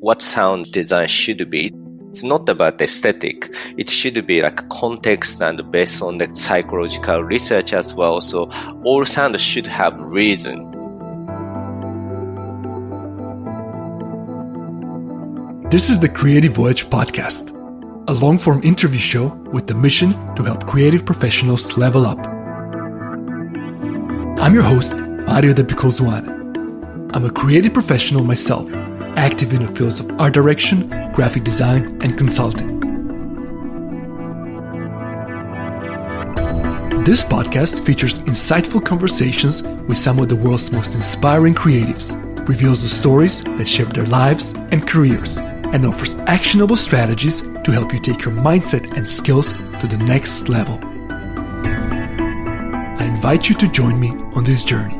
what sound design should be. It's not about aesthetic. It should be like context and based on the psychological research as well. So all sound should have reason. This is the Creative Voyage podcast, a long-form interview show with the mission to help creative professionals level up. I'm your host, Mario De Picolzuane. I'm a creative professional myself, active in the fields of art direction, graphic design, and consulting. This podcast features insightful conversations with some of the world's most inspiring creatives, reveals the stories that shape their lives and careers, and offers actionable strategies to help you take your mindset and skills to the next level. I invite you to join me on this journey.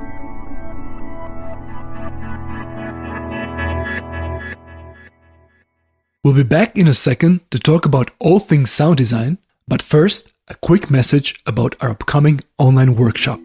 We'll be back in a second to talk about all things sound design, but first, a quick message about our upcoming online workshop.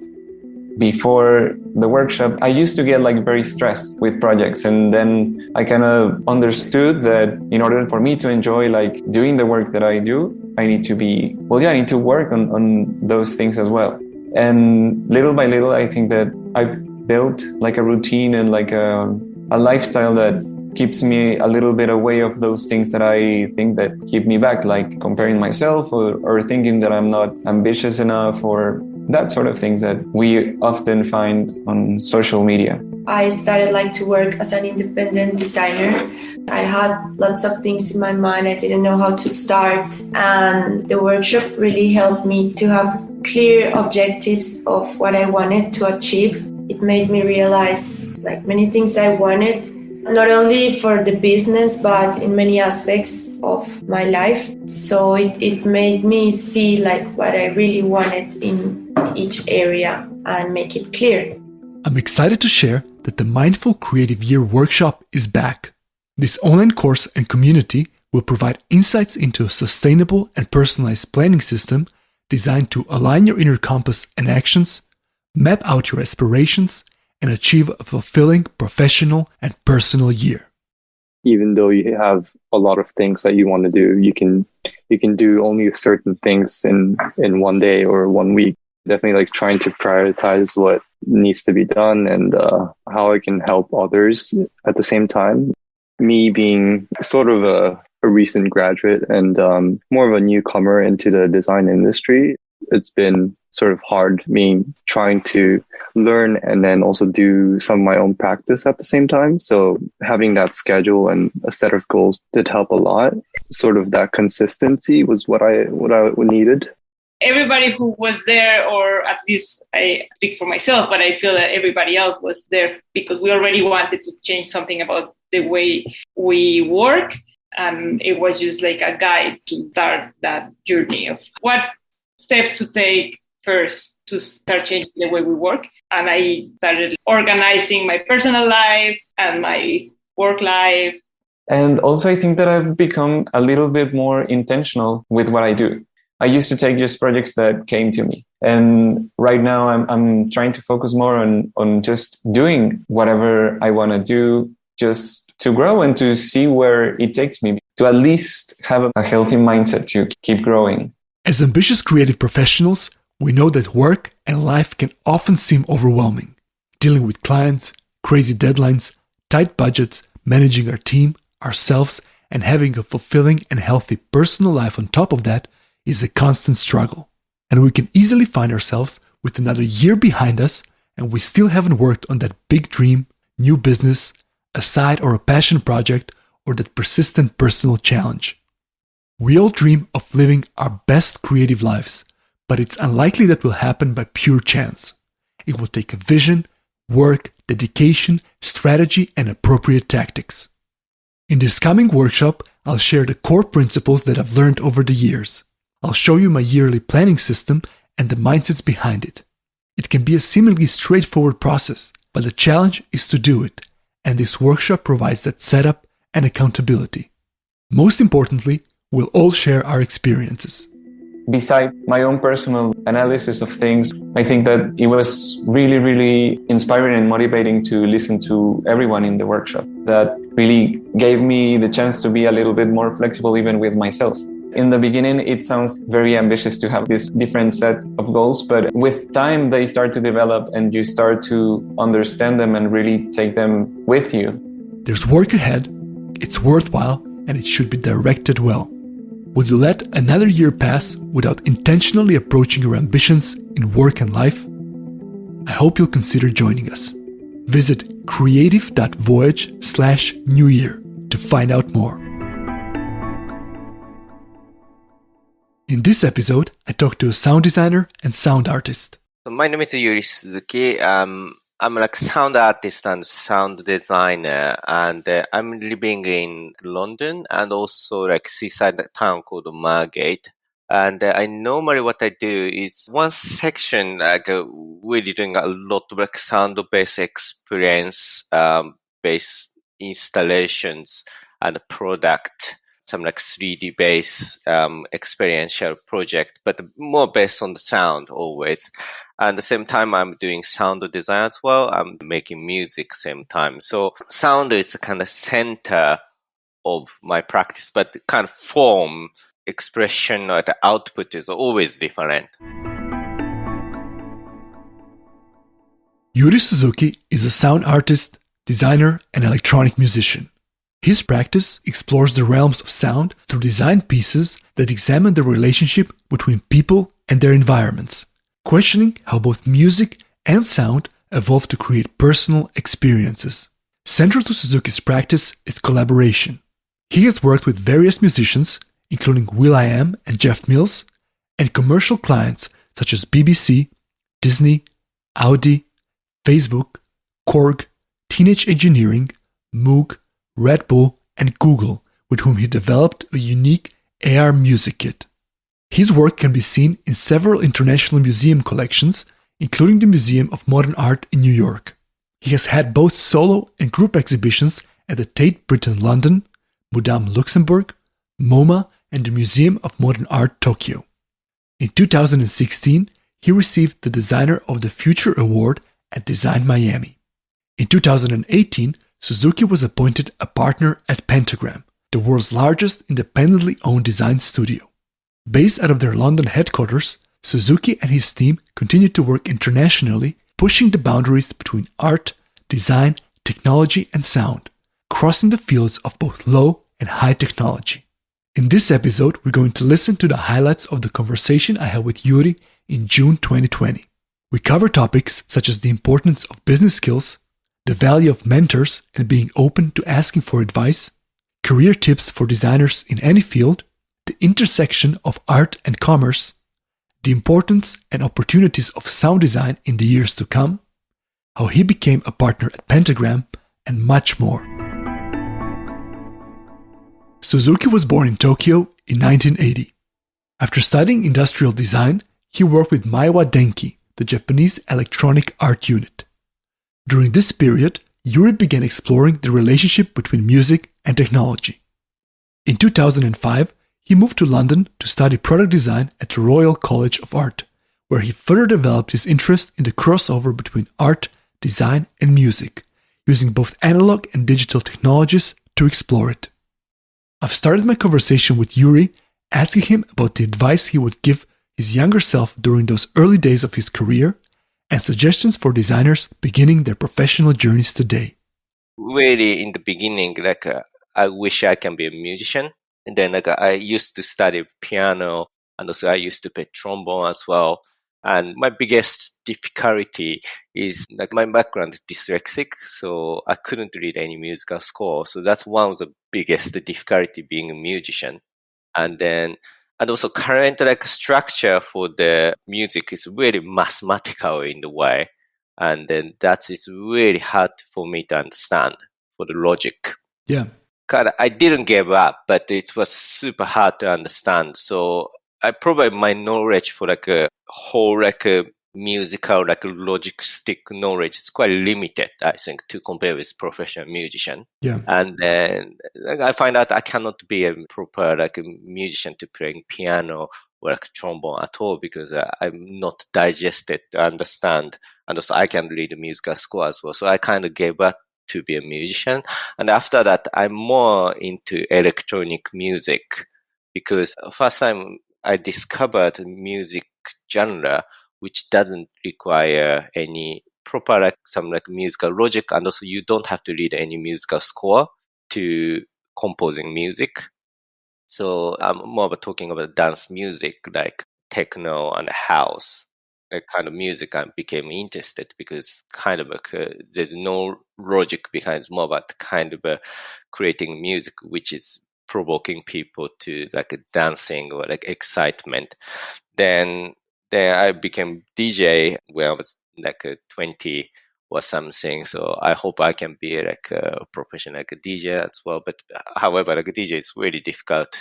Before the workshop, I used to get very stressed with projects, and then I kind of understood that in order for me to enjoy doing the work that I do, I need to work on those things as well. And little by little, I think that I've built a routine and a lifestyle that keeps me a little bit away of those things that I think that keep me back, like comparing myself or thinking that I'm not ambitious enough or that sort of things that we often find on social media. I started to work as an independent designer. I had lots of things in my mind. I didn't know how to start. And the workshop really helped me to have clear objectives of what I wanted to achieve. It made me realize many things I wanted, not only for the business, but in many aspects of my life. So it made me see what I really wanted in each area and make it clear. I'm excited to share that the Mindful Creative Year workshop is back. This online course and community will provide insights into a sustainable and personalized planning system designed to align your inner compass and actions, map out your aspirations, and achieve a fulfilling professional and personal year. Even though you have a lot of things that you want to do, you can do only certain things in one day or 1 week. Definitely trying to prioritize what needs to be done and how I can help others at the same time. Me being sort of a recent graduate and more of a newcomer into the design industry, it's been sort of hard me trying to learn and then also do some of my own practice at the same time. So having that schedule and a set of goals did help a lot. Sort of that consistency was what I needed. Everybody who was there, or at least I speak for myself, but I feel that everybody else was there because we already wanted to change something about the way we work. And it was just a guide to start that journey of what steps to take first to start changing the way we work. And I started organizing my personal life and my work life. And also, I think that I've become a little bit more intentional with what I do. I used to take just projects that came to me. And right now I'm trying to focus more on just doing whatever I want to do, just to grow and to see where it takes me, to at least have a healthy mindset to keep growing. As ambitious creative professionals, we know that work and life can often seem overwhelming. Dealing with clients, crazy deadlines, tight budgets, managing our team, ourselves, and having a fulfilling and healthy personal life on top of that is a constant struggle. And we can easily find ourselves with another year behind us and we still haven't worked on that big dream, new business, a side or a passion project, or that persistent personal challenge. We all dream of living our best creative lives, but it's unlikely that will happen by pure chance. It will take a vision, work, dedication, strategy, and appropriate tactics. In this coming workshop, I'll share the core principles that I've learned over the years. I'll show you my yearly planning system and the mindsets behind it. It can be a seemingly straightforward process, but the challenge is to do it, and this workshop provides that setup and accountability. Most importantly, we'll all share our experiences. beside my own personal analysis of things, I think that it was really, really inspiring and motivating to listen to everyone in the workshop. That really gave me the chance to be a little bit more flexible even with myself. In the beginning, it sounds very ambitious to have this different set of goals, but with time, they start to develop and you start to understand them and really take them with you. There's work ahead, it's worthwhile, and it should be directed well. Will you let another year pass without intentionally approaching your ambitions in work and life? I hope you'll consider joining us. Visit creative.voyage/New Year to find out more. In this episode, I talked to a sound designer and sound artist. So my name is Yuri Suzuki. I'm like sound artist and sound designer, and I'm living in London and also like seaside town called Margate. And I normally what I do is one section like really doing a lot of like sound-based experience, based installations and product. Some like 3D based experiential project, but more based on the sound always. And at the same time, I'm doing sound design as well. I'm making music same time. So sound is the kind of center of my practice, but the kind of form, expression, or the output is always different. Yuri Suzuki is a sound artist, designer, and electronic musician. His practice explores the realms of sound through design pieces that examine the relationship between people and their environments, questioning how both music and sound evolve to create personal experiences. Central to Suzuki's practice is collaboration. He has worked with various musicians, including will.i.am and Jeff Mills, and commercial clients such as BBC, Disney, Audi, Facebook, Korg, Teenage Engineering, Moog, Red Bull, and Google, with whom he developed a unique AR music kit. His work can be seen in several international museum collections, including the Museum of Modern Art in New York. He has had both solo and group exhibitions at the Tate Britain London, Mudam Luxembourg, MoMA, and the Museum of Modern Art Tokyo. In 2016, he received the Designer of the Future Award at Design Miami. In 2018, Suzuki was appointed a partner at Pentagram, the world's largest independently owned design studio. Based out of their London headquarters, Suzuki and his team continue to work internationally, pushing the boundaries between art, design, technology, and sound, crossing the fields of both low and high technology. In this episode, we're going to listen to the highlights of the conversation I had with Yuri in June 2020. We cover topics such as the importance of business skills, the value of mentors and being open to asking for advice, career tips for designers in any field, the intersection of art and commerce, the importance and opportunities of sound design in the years to come, how he became a partner at Pentagram, and much more. Suzuki was born in Tokyo in 1980. After studying industrial design, he worked with Maiwa Denki, the Japanese electronic art unit. During this period, Yuri began exploring the relationship between music and technology. In 2005, he moved to London to study product design at the Royal College of Art, where he further developed his interest in the crossover between art, design, and music, using both analog and digital technologies to explore it. I've started my conversation with Yuri asking him about the advice he would give his younger self during those early days of his career, and suggestions for designers beginning their professional journeys today. Really, in the beginning, I wish I can be a musician. And then I used to study piano, and also I used to play trombone as well. And my biggest difficulty is my background is dyslexic, so I couldn't read any musical score. So that's one of the biggest difficulty being a musician. And also current structure for the music is really mathematical in the way. And then that is really hard for me to understand for the logic. Yeah. I didn't give up, but it was super hard to understand. So I probably my knowledge for a whole musical logistic knowledge is quite limited, I think, to compare with professional musician. Yeah. And then I find out I cannot be a proper musician to playing piano or like trombone at all because I'm not digested to understand. And also I can read the musical score as well. So I kind of gave up to be a musician. And after that, I'm more into electronic music because first time I discovered music genre which doesn't require any proper like some like musical logic, and also you don't have to read any musical score to composing music. So I'm more about talking about dance music like techno and house. That kind of music I became interested because kind of like there's no logic behind. It's more about kind of creating music which is provoking people to like dancing or like excitement. Then I became DJ when I was like 20 or something. So I hope I can be like a professional like a DJ as well. But however, like a DJ is really difficult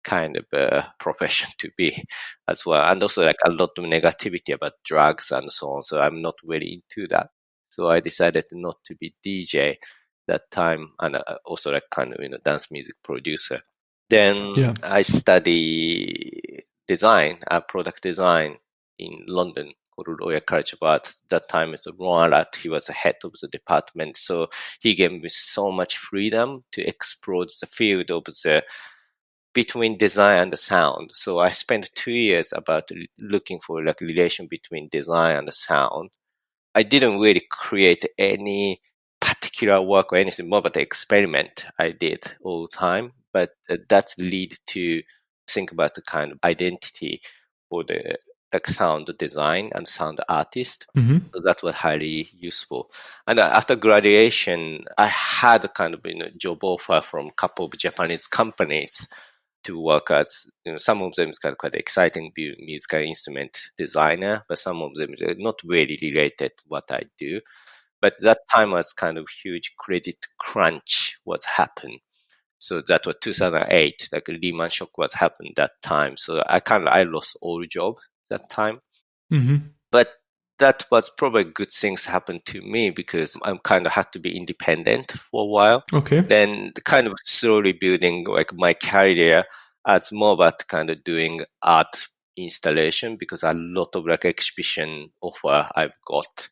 kind of profession to be as well. And also like a lot of negativity about drugs and so on. So I'm not really into that. So I decided not to be DJ that time and also like kind of, dance music producer. Then I study design, product design in London called Royal College of Art. That time it's Ron Arat. He was the head of the department. So he gave me so much freedom to explore the field of the between design and the sound. So I spent 2 years about looking for like relation between design and the sound. I didn't really create any particular work or anything, more about the experiment I did all the time. But that's lead to think about the kind of identity for the like sound design and sound artist. So that was highly useful. And after graduation, I had a kind of job offer from a couple of Japanese companies to work as, some of them is kind of quite exciting musical instrument designer, but some of them are not really related to what I do. But that time was kind of huge credit crunch was happened. So that was 2008, like a Lehman shock was happened that time. So I lost all job that time. But that was probably good things happened to me because I kind of had to be independent for a while. Okay. Then kind of slowly building like my career as more about kind of doing art installation because a lot of like exhibition offer I've got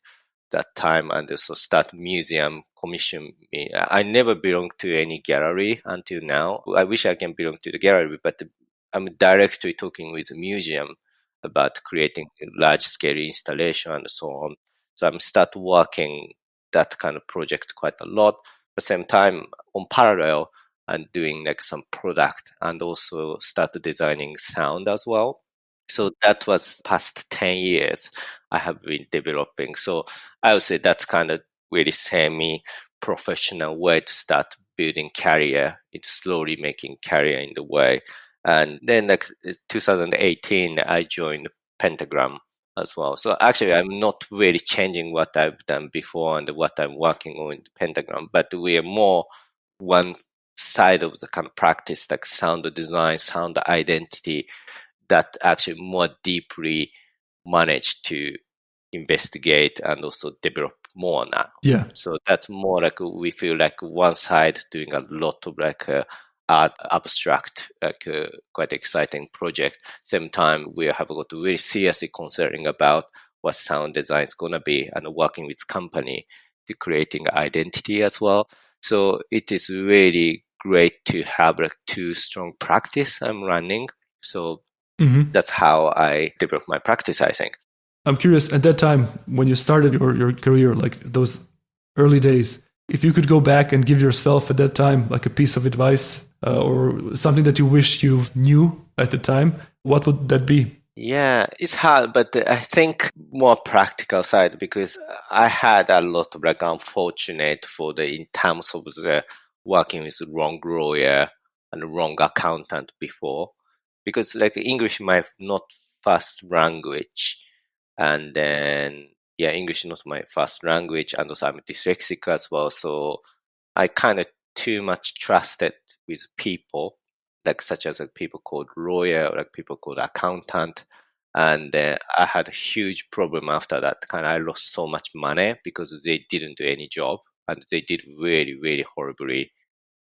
that time and also start museum commission me. I never belonged to any gallery until now. I wish I can belong to the gallery, but I'm directly talking with a museum about creating large scale installation and so on. So I'm start working that kind of project quite a lot. At the same time, on parallel, and doing like some product and also start designing sound as well. So that was past 10 years I have been developing. So I would say that's kind of really semi-professional way to start building career. It's slowly making career in the way. And then like 2018, I joined Pentagram as well. So actually, I'm not really changing what I've done before and what I'm working on in Pentagram, but we are more one side of the kind of practice, like sound design, sound identity, that actually more deeply managed to investigate and also develop more now. Yeah. So that's more like we feel like one side doing a lot of like art abstract, like quite exciting project. Same time, we have got really seriously concerning about what sound design is going to be and working with company to creating identity as well. So it is really great to have like two strong practice I'm running. So that's how I develop my practice, I think. I'm curious, at that time, when you started your career, like those early days, if you could go back and give yourself at that time like a piece of advice or something that you wish you knew at the time, what would that be? Yeah, it's hard, but I think more practical side because I had a lot of like unfortunate for the in terms of the working with wrong lawyer and wrong accountant before because like English my not first language and then English not my first language and also I'm dyslexic as well, so I kind of too much trusted with people like such as like people called lawyer or like people called accountant. And I had a huge problem after that. Kind of, I lost so much money because they didn't do any job and they did really, really horribly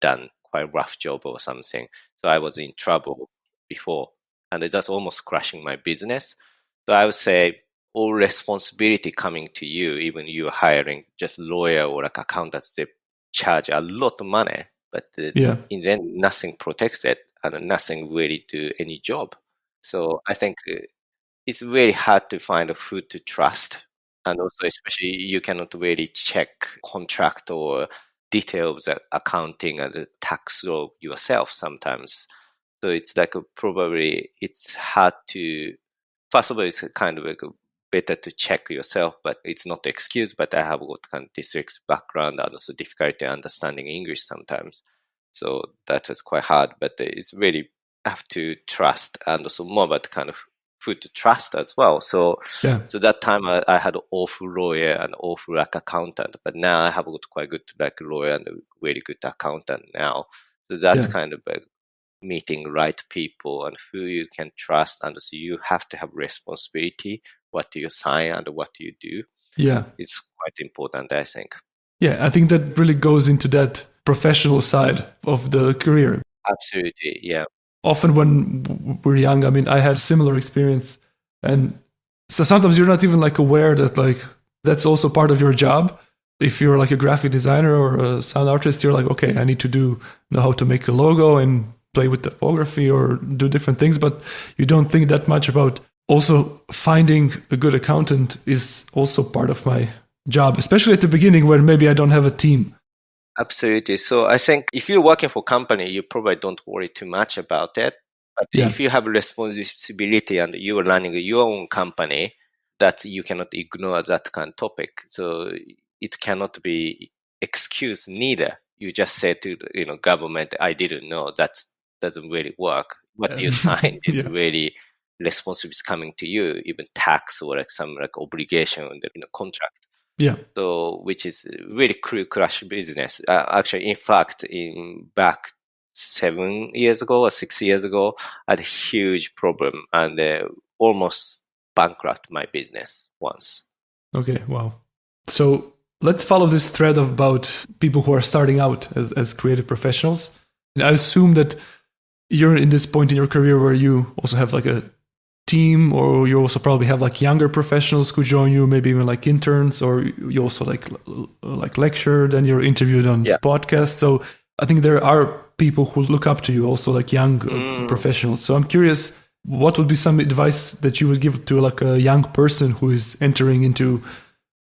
done, quite rough job or something. So I was in trouble before. and that's almost crashing my business. So I would say all responsibility coming to you, even you're hiring just lawyer or like accountants, they charge a lot of money, but in the end, nothing protected and nothing really do any job. So I think it's very hard to find a who to trust. And also, especially, you cannot really check contract or details of accounting and the tax law yourself sometimes. So it's like probably it's hard to, first of all, it's kind of like better to check yourself, but it's not an excuse, but I have got kind of dyslexic background and also difficulty understanding English sometimes. So that is quite hard, but it's really have to trust and also more about kind of who to trust as well. So that time I had an awful lawyer and awful like accountant, but now I have got quite good like lawyer and a really good accountant now. So that's kind of like meeting right people and who you can trust, and so you have to have responsibility. What do you sign and what do you do? Yeah, it's quite important, I think. Yeah, I think that really goes into that professional side of the career. Absolutely, yeah. Often when we're young, I mean, I had a similar experience, and so sometimes you're not even like aware that like that's also part of your job. If you're like a graphic designer or a sound artist, you're like, okay, I need to know how to make a logo and play with typography or do different things, but you don't think that much about also finding a good accountant is also part of my job, especially at the beginning where maybe I don't have a team. Absolutely. So I think if you're working for a company, you probably don't worry too much about it. But if you have responsibility and you're running your own company, that you cannot ignore that kind of topic. So it cannot be excuse neither. You just say to government, I didn't know. That doesn't really work. What you sign is really responsibility coming to you, even tax or like some like obligation in the contract. Yeah. So, which is really crash business. Actually, in fact, back 7 years ago or 6 years ago, I had a huge problem and almost bankrupt my business once. Okay, wow. So let's follow this thread about people who are starting out as creative professionals. And I assume that you're in this point in your career where you also have like a team, or you also probably have like younger professionals who join you, maybe even like interns, or you also like lectured and you're interviewed on podcasts. So I think there are people who look up to you, also like young professionals. So I'm curious, what would be some advice that you would give to like a young person who is entering into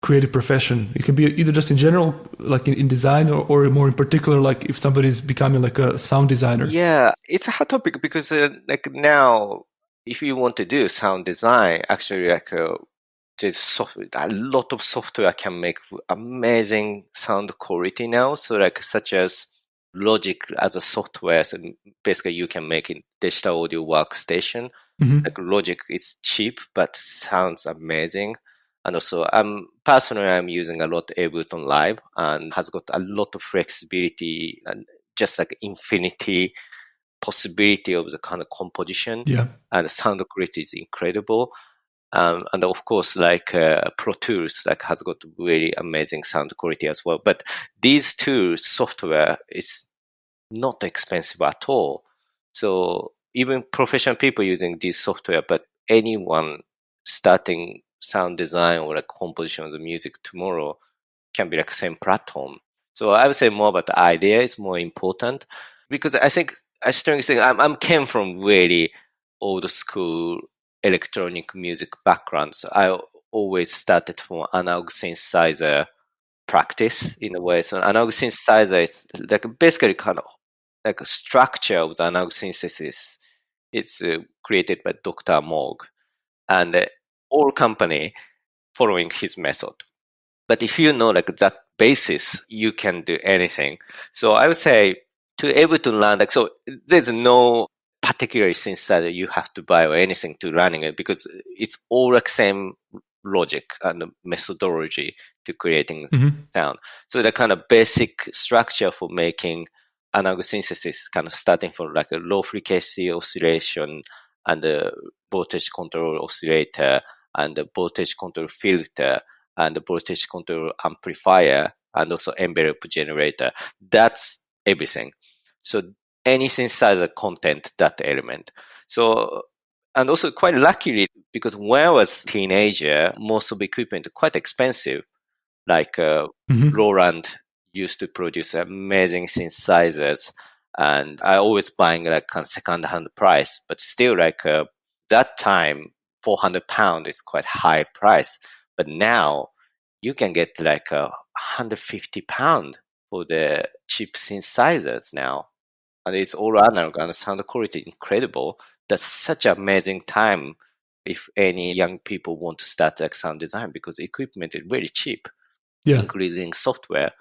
creative profession? It can be either just in general, like in design, or more in particular, like if somebody's becoming like a sound designer. Yeah, it's a hot topic because like now, if you want to do sound design, actually like there's a lot of software can make amazing sound quality now. So like such as Logic as a software, so basically you can make a digital audio workstation. Like Logic is cheap but sounds amazing. And also personally I'm using a lot of Ableton Live and has got a lot of flexibility and just like infinity possibility of the kind of composition, and the sound quality is incredible. And of course, like Pro Tools, like has got really amazing sound quality as well. But these two software is not expensive at all. So even professional people using this software, but anyone starting sound design or like composition of the music tomorrow can be like same platform. So I would say more about the idea is more important, because I think I strongly think I'm came from really old school electronic music background. So I always started from analog synthesizer practice in a way. So analog synthesizer is like basically kind of like a structure of the analog synthesis. It's created by Dr. Moog, and all company following his method. But if you know like that basis, you can do anything. So I would say to able to learn, like, so there's no particular synthesizer you have to buy or anything to running it, because it's all like same logic and methodology to creating sound. So the kind of basic structure for making analog synthesis, kind of starting from like a low frequency oscillation and a voltage control oscillator and the voltage control filter and the voltage control amplifier and also envelope generator. That's everything. So any synthesizer content that element. So And also quite luckily, because when I was a teenager, most of the equipment quite expensive. Like Roland used to produce amazing synthesizers, and I always buying like on second-hand price. But still, like that time, £400 is quite high price. But now you can get like £150 for the cheap synthesizers now, and it's all analog and the sound quality incredible. That's such an amazing time if any young people want to start like sound design, because equipment is really cheap, including software.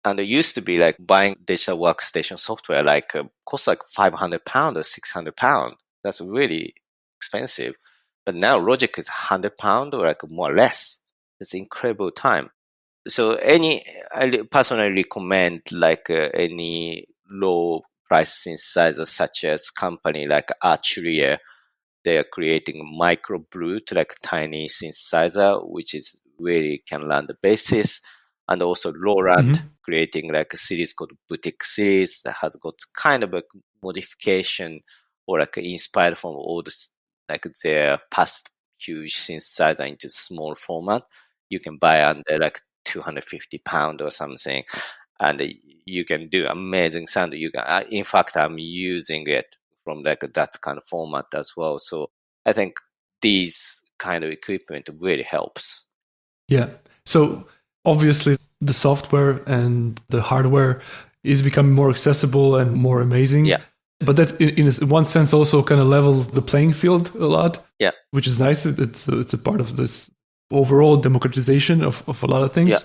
And it used to be like buying digital workstation software like cost like £500 or £600. That's really expensive. But now Logic is £100 or like more or less. It's incredible time. So I personally recommend like any low price synthesizer such as company like Arturia. They are creating micro brute, like tiny synthesizer, which is really can learn the basis. And also Roland creating like a series called Boutique series that has got kind of a modification or like inspired from all this, like their past huge synthesizer into small format. You can buy under like £250 or something, and you can do amazing sound. You can, in fact, I'm using it from like that kind of format as well. So I think these kind of equipment really helps. Yeah. So obviously the software and the hardware is becoming more accessible and more amazing. Yeah. But that in one sense also kind of levels the playing field a lot. Yeah. Which is nice. It's a part of this overall democratization of a lot of things. Yeah.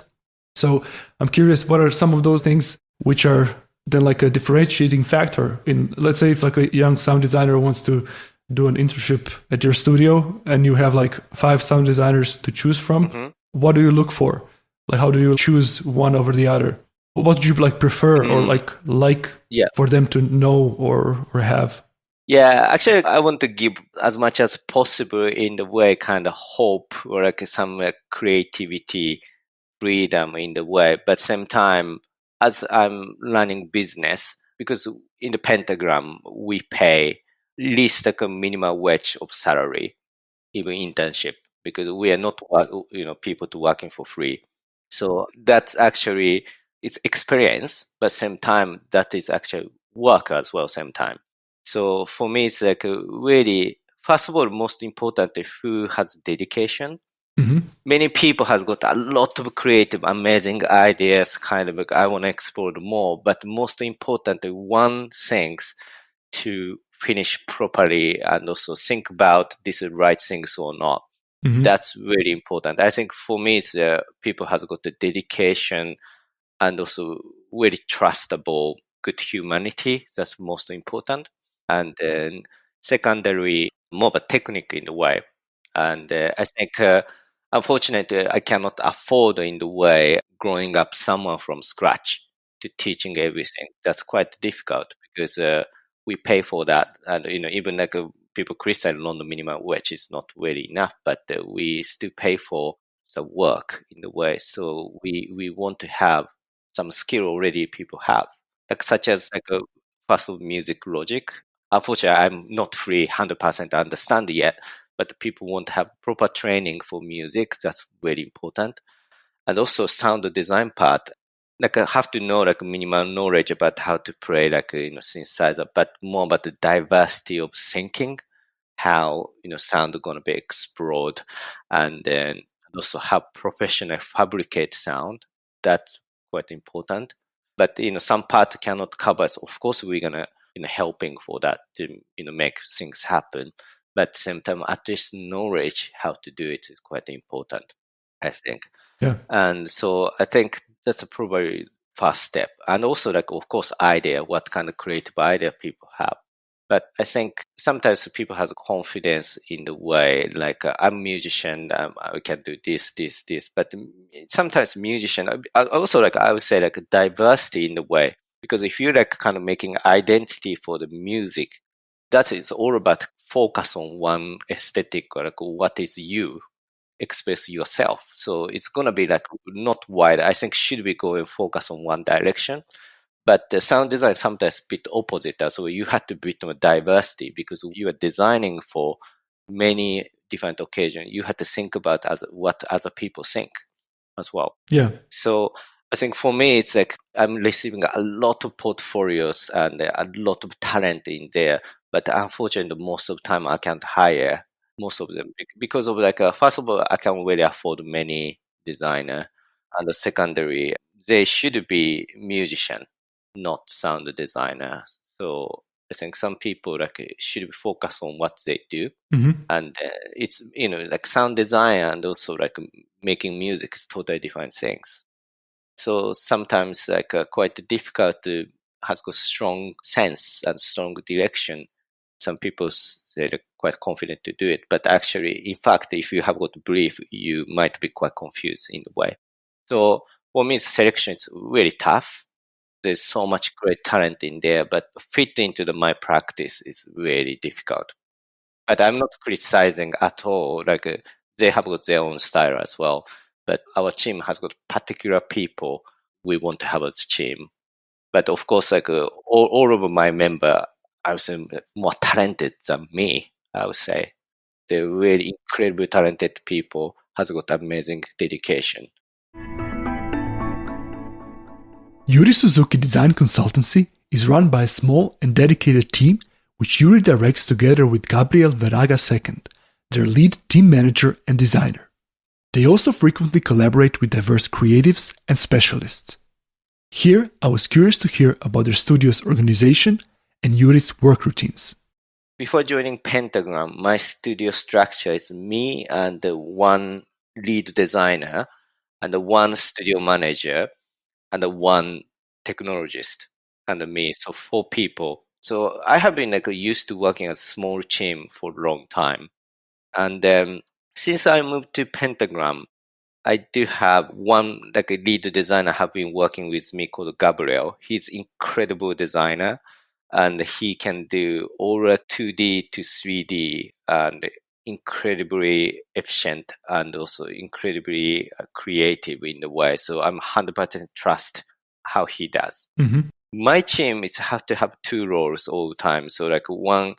So I'm curious, what are some of those things which are then like a differentiating factor in, let's say if like a young sound designer wants to do an internship at your studio and you have like 5 sound designers to choose from, what do you look for? Like, how do you choose one over the other? What do you like prefer or like for them to know or have? Yeah, actually, I want to give as much as possible in the way kind of hope or like some creativity, freedom in the way. But same time, as I'm running business, because in the Pentagram, we pay least like a minimum wage of salary, even internship, because we are not, people to working for free. So that's actually, it's experience, but same time, that is actually work as well, same time. So for me, it's like really, first of all, most important is who has dedication. Many people has got a lot of creative, amazing ideas, kind of like, I want to explore more. But most important, one things to finish properly and also think about this is the right things or not. That's really important. I think for me, it's people has got the dedication and also really trustable, good humanity. That's most important. And then secondary, more of a technique in the way. And I think, unfortunately, I cannot afford in the way growing up someone from scratch to teaching everything. That's quite difficult because we pay for that. And, even like people criticize London minimum wage is not really enough, but we still pay for the work in the way. So we want to have some skill already people have, like such as like a personal music logic. Unfortunately, I'm not free 100% understand yet, but people want to have proper training for music. That's very important. And also sound design part, like I have to know like minimal knowledge about how to play like synthesizer, but more about the diversity of thinking, how sound going to be explored, and then also how professional fabricate sound. That's quite important. But some part cannot cover. So of course, we're gonna helping for that to make things happen. But at the same time, at least knowledge how to do it is quite important, I think. Yeah. And so I think that's probably first step. And also, like, of course, idea, what kind of creative idea people have. But I think sometimes people have confidence in the way, like, I'm a musician, I can do this. But sometimes musician, also, like, I would say, like, diversity in the way. Because if you're, like, kind of making identity for the music, that is all about focus on one aesthetic, or like, what is you, express yourself. So it's going to be, like, not wide. I think should be going focus on one direction. But the sound design sometimes a bit opposite. So you have to bit more diversity because you are designing for many different occasions, you have to think about what other people think as well. Yeah. So I think for me, it's like I'm receiving a lot of portfolios and a lot of talent in there. But unfortunately, most of the time I can't hire most of them because of first of all, I can't really afford many designer. And the secondary, they should be musician, not sound designer. So I think some people should be focused on what they do. And it's, sound design and also making music is totally different things. So sometimes quite difficult to has got strong sense and strong direction. Some people they're quite confident to do it, but actually, in fact, if you have got belief, you might be quite confused in a way. So for me, selection is really tough. There's so much great talent in there, but fit into my practice is really difficult. But I'm not criticizing at all. They have got their own style as well. But our team has got particular people we want to have as a team. But of course, all of my member, I would say, more talented than me. I would say they're really incredibly talented people. Has got amazing dedication. Yuri Suzuki Design Consultancy is run by a small and dedicated team which Yuri directs together with Gabriel Veraga II, their lead team manager and designer. They also frequently collaborate with diverse creatives and specialists. Here, I was curious to hear about their studio's organization and Yuri's work routines. Before joining Pentagram, my studio structure is me and one lead designer and one studio manager and one technologist and me, so 4 people. So I have been used to working as a small team for a long time. And then since I moved to Pentagram, I do have one a lead designer have been working with me called Gabriel. He's incredible designer and he can do all 2D to 3D and incredibly efficient and also incredibly creative in the way. So I'm 100% trust how he does. My team is have to have 2 roles all the time. So one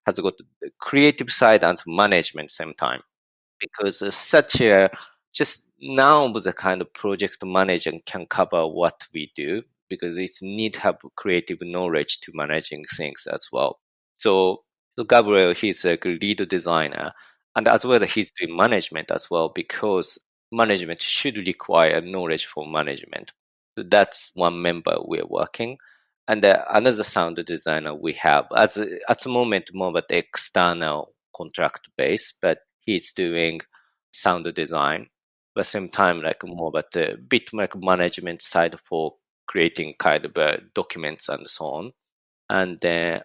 has got the creative side and management same time. Because just now the kind of project manager can cover what we do because it's need to have creative knowledge to managing things as well. So Gabriel, he's a lead designer and as well as he's doing management as well because management should require knowledge for management. So that's one member we're working. And another sound designer we have at the moment more about the external contract base, but he's doing sound design, but same time more about the bit management side for creating kind of documents and so on. And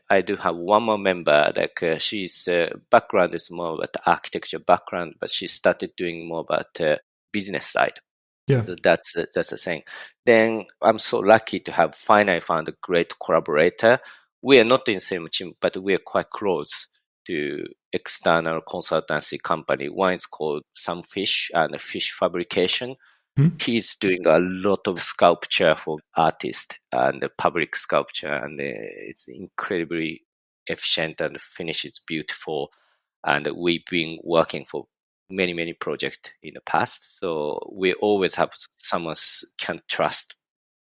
I do have one more member she's background is more about the architecture background, but she started doing more about business side. Yeah. So that's the thing. Then I'm so lucky to have finally found a great collaborator. We are not in the same team, but we are quite close to external consultancy company. One is called Sunfish and Fish Fabrication. He's doing a lot of sculpture for artists and public sculpture, and it's incredibly efficient and finish is beautiful. And we've been working for many projects in the past, so we always have someone can trust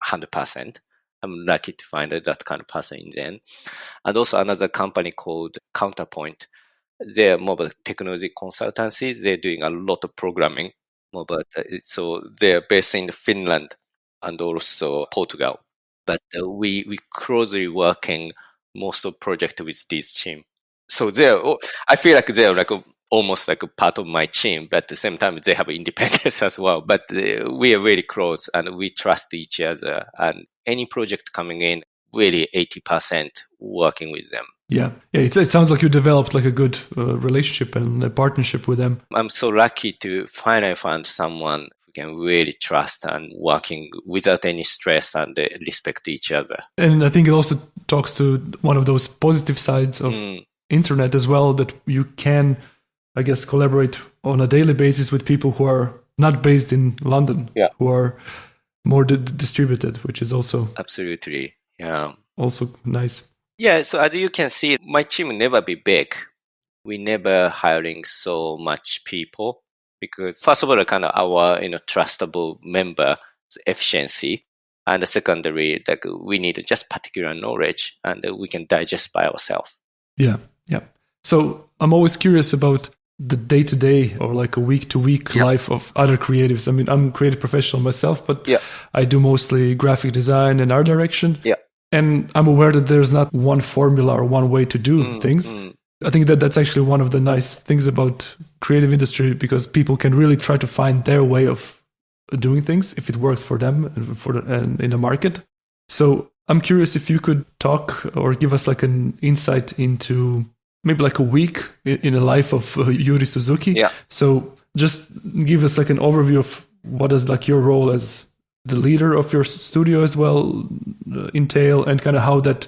100%. I'm lucky to find that kind of person in them. And also another company called Counterpoint. They're mobile technology consultancy. They're doing a lot of programming. So they're based in Finland and also Portugal. But we closely working most of project with this team. So I feel like they're almost like a part of my team, but at the same time they have independence as well. But we are very close and we trust each other. And any project coming in, really 80% working with them. Yeah. It sounds like you developed a good relationship and a partnership with them. I'm so lucky to finally find someone who can really trust and working without any stress and respect each other. And I think it also talks to one of those positive sides of internet as well, that you can, I guess, collaborate on a daily basis with people who are not based in London, who are more distributed, which is also absolutely, yeah, also nice. Yeah, so as you can see, my team will never be big. we never hiring so much people because first of all, kind of our, trustable member efficiency. And the secondary, like we need just particular knowledge and we can digest by ourselves. Yeah. Yeah. So I'm always curious about the day-to-day or like a week-to-week life of other creatives. I mean, I'm a creative professional myself, but I do mostly graphic design and art direction. Yeah. And I'm aware that there's not one formula or one way to do things. I think that that's actually one of the nice things about creative industry because people can really try to find their way of doing things if it works for them and in the market. So I'm curious if you could talk or give us like an insight into maybe like a week in the life of Yuri Suzuki. Yeah. So just give us like an overview of what is like your role as the leader of your studio as well entail and kind of how that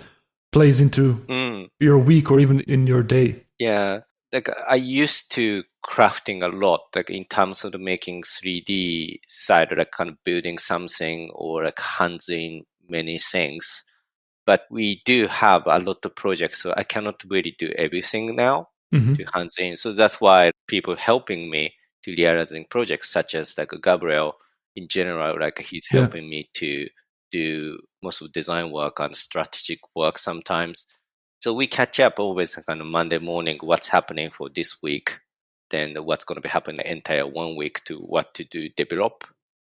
plays into your week or even in your day. Yeah. Like I used to crafting a lot, like in terms of the making 3D side, like kind of building something or like hands in many things. But we do have a lot of projects, so I cannot really do everything now to hands in. So that's why people helping me to realizing projects such as like Gabriel in general, like he's helping me to do most of design work and strategic work sometimes. So we catch up always kind of Monday morning, what's happening for this week, then what's going to be happening the entire 1 week to what to do, develop.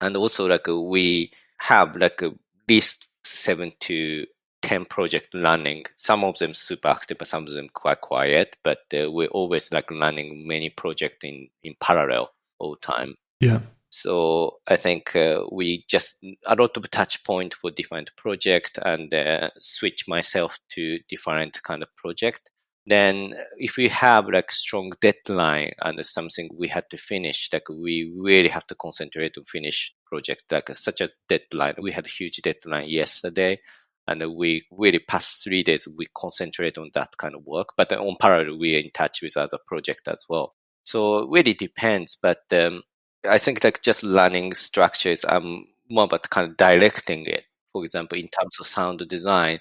And also like we have like at least 7 to 10 projects running. Some of them super active, but some of them quite quiet. But we're always like running many projects in parallel all the time. Yeah. So I think we just a lot of touch point for different project and switch myself to different kind of project. Then if we have like strong deadline and something we had to finish, like we really have to concentrate to finish project, like such as deadline. We had a huge deadline yesterday and we really past 3 days, we concentrate on that kind of work. But on parallel, we're in touch with other project as well. So it really depends. But I think like just learning structures, more about kind of directing it. For example, in terms of sound design,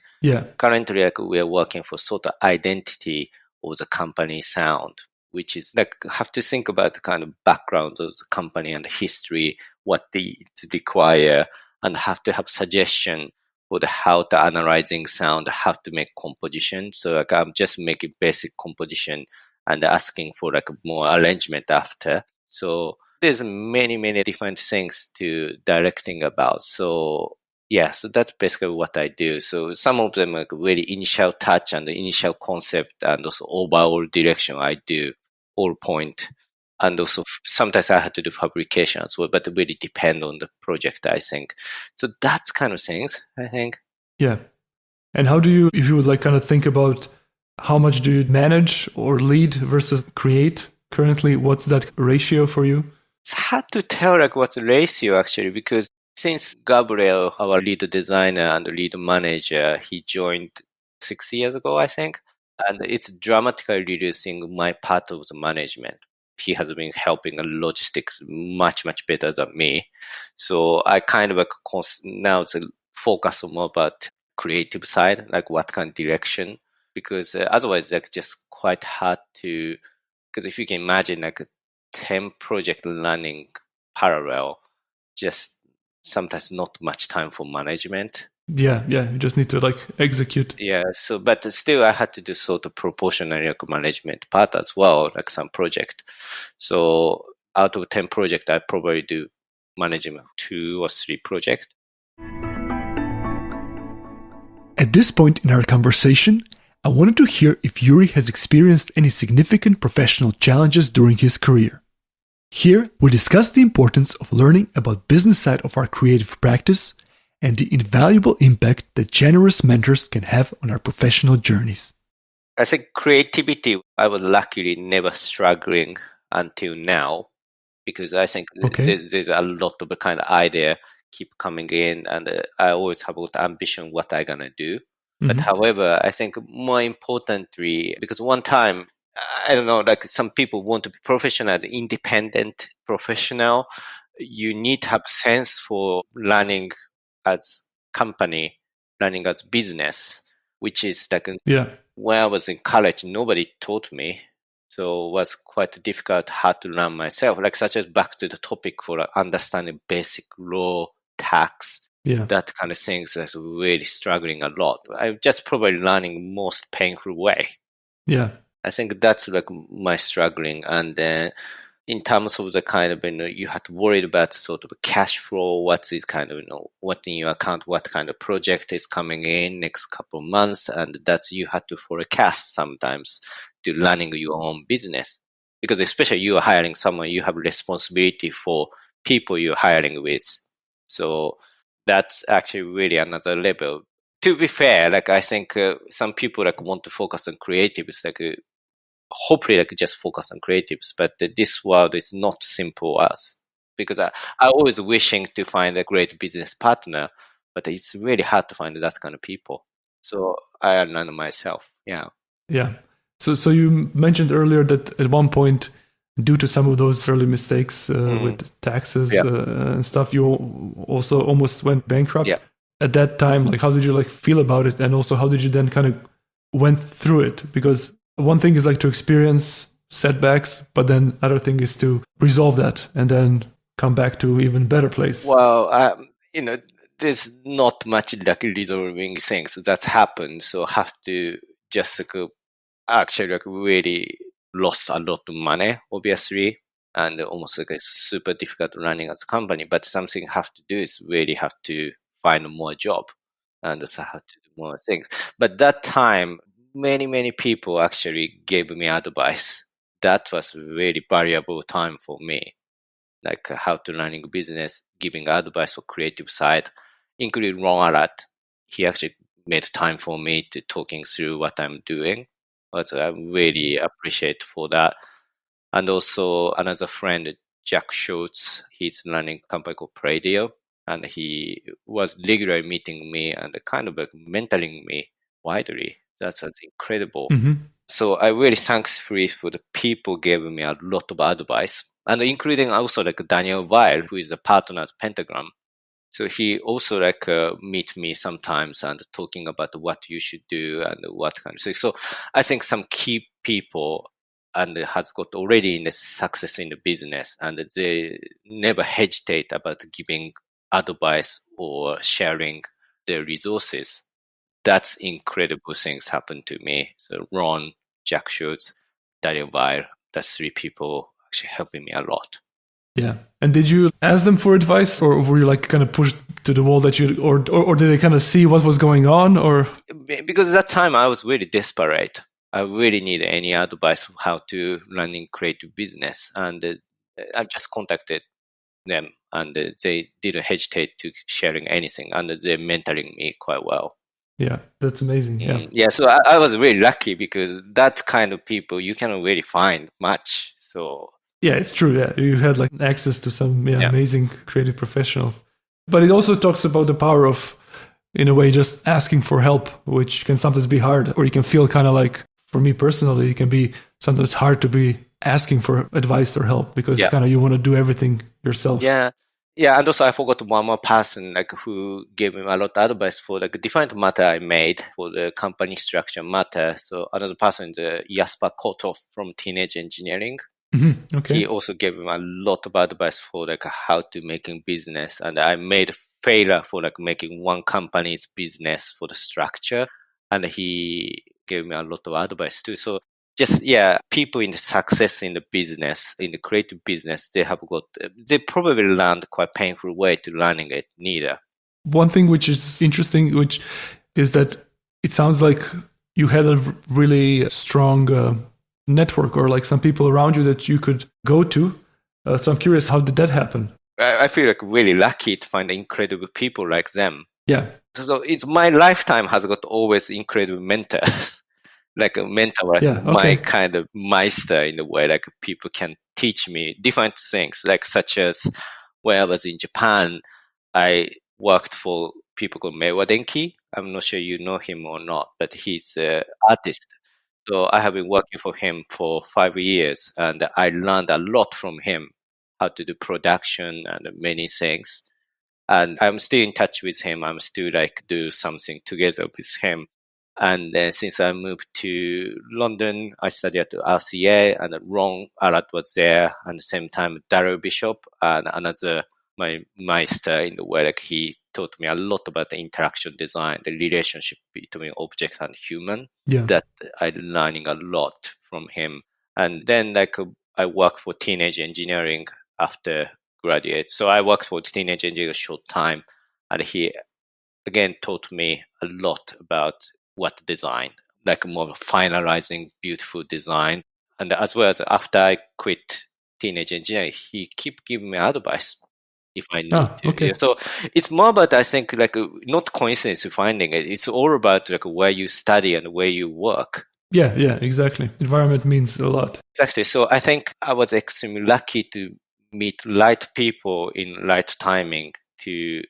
currently like we are working for sort of identity of the company sound, which is like have to think about the kind of background of the company and the history, what they require, and have to have suggestion for the how to analyzing sound, how to make composition. So like I'm just making basic composition and asking for like more arrangement after. So there's many different things to directing about. So yeah, so that's basically what I do. So some of them are very initial touch and the initial concept and also overall direction I do all point. And also sometimes I have to do fabrication as well, but it really depend on the project, I think. So that's kind of things, I think. Yeah. And how do you, if you would like kind of think about how much do you manage or lead versus create currently, what's that ratio for you? It's hard to tell like what's the ratio actually, because since Gabriel, our lead designer and lead manager, he joined 6 years ago, I think, and it's dramatically reducing my part of the management. He has been helping logistics much better than me. So I kind of now to focus more about creative side, like what kind of direction, because otherwise like just quite hard to, because if you can imagine like 10 project running parallel, just sometimes not much time for management. Yeah, you just need to like execute. Yeah, so but still I had to do sort of proportional like management part as well, like some project. So out of 10 projects, I probably do management 2 or 3 projects. At this point in our conversation, I wanted to hear if Yuri has experienced any significant professional challenges during his career. Here, we discuss the importance of learning about business side of our creative practice and the invaluable impact that generous mentors can have on our professional journeys. I think creativity, I was luckily never struggling until now, because I think there's a lot of the kind of idea keep coming in, and I always have the ambition what I'm gonna do. But however, I think more importantly, because one time, I don't know, like some people want to be professional as independent professional. You need to have sense for running as company, running as business, which is like when I was in college, nobody taught me. So it was quite difficult how to run myself, like such as back to the topic for understanding basic law, tax, that kind of things that's really struggling a lot. I'm just probably learning most painful way. Yeah. I think that's like my struggling. And then in terms of the kind of, you have to worry about sort of cash flow, what's this kind of, what in your account, what kind of project is coming in next couple of months. And that's, you have to forecast sometimes to running your own business. Because especially you are hiring someone, you have responsibility for people you're hiring with. So that's actually really another level. To be fair, like I think some people like want to focus on creatives, like hopefully like just focus on creatives, but this world is not simple as, because I always wishing to find a great business partner, but it's really hard to find that kind of people. So I learned myself. Yeah. So you mentioned earlier that at one point, due to some of those early mistakes with taxes and stuff, you also almost went bankrupt. At that time, like how did you like feel about it, and also how did you then kind of went through it? Because one thing is like to experience setbacks, but then other thing is to resolve that and then come back to even better place. Well, there's not much like resolving things that happen, so I have to just like actually like really lost a lot of money, obviously, and almost like it's super difficult running as a company. But something I have to do is really have to find more job, and so I have to do more things. But that time, many people actually gave me advice. That was a really valuable time for me, like how to running a business, giving advice for creative side, including Ron Alat. He actually made time for me to talking through what I'm doing. I really appreciate for that. And also another friend, Jack Schultz, he's running a company called Pradio, and he was regularly meeting me and kind of like mentoring me widely. That's incredible. So I really thankful for the people gave me a lot of advice, and including also like Daniel Weil, who is a partner at Pentagram. So he also like meet me sometimes and talking about what you should do and what kind of thing. So I think some key people and has got already in the success in the business, and they never hesitate about giving advice or sharing their resources. That's incredible things happen to me. So Ron, Jack Schultz, Daniel Weil, that's three people actually helping me a lot. Yeah. And did you ask them for advice, or were you like kind of pushed to the wall that you, or did they kind of see what was going on, or? Because at that time I was really desperate. I really need any advice on how to running creative business. And I just contacted them, and they didn't hesitate to sharing anything, and they're mentoring me quite well. Yeah, that's amazing. Yeah, so I was really lucky, because that kind of people you cannot really find much. So yeah, it's true. Yeah, you had like access to some amazing creative professionals. But it also talks about the power of, in a way, just asking for help, which can sometimes be hard, or you can feel kind of like, for me personally, it can be sometimes hard to be asking for advice or help, because kind of you want to do everything yourself. Yeah, and also I forgot one more person like who gave me a lot of advice for like different matter I made for the company structure matter. So another person is Jasper Kotov from Teenage Engineering. Okay. He also gave me a lot of advice for like how to making business, and I made a failure for like making one company's business for the structure, and he gave me a lot of advice too. So just people in the success in the business, in the creative business, they probably learned quite painful way to learning it neither. One thing which is interesting, which is that it sounds like you had a really strong network, or like some people around you that you could go to. So I'm curious, how did that happen? I feel like really lucky to find incredible people like them. Yeah. So it's my lifetime has got always incredible mentors. Like a mentor, my kind of meister in a way, like people can teach me different things, like such as when I was in Japan, I worked for people called Meiwa Denki. I'm not sure you know him or not, but he's an artist. So I have been working for him for 5 years, and I learned a lot from him, how to do production and many things. And I'm still in touch with him. I'm still like do something together with him. And then since I moved to London, I studied at RCA, and Ron Arat was there. And at the same time, Daryl Bishop and another my meister in the work, he taught me a lot about the interaction design, the relationship between object and human. Yeah. That I'm learning a lot from him. And then I worked for teenage engineering after graduate. So I worked for teenage engineering a short time, and he again taught me a lot about what design, like more finalizing beautiful design. And as well as after I quit teenage engineering, he keep giving me advice if I need to. Okay. Yeah, so it's more about, I think, like not coincidence finding it. It's all about like where you study and where you work. Yeah, exactly. Environment means a lot. Exactly. So I think I was extremely lucky to meet right people in right timing to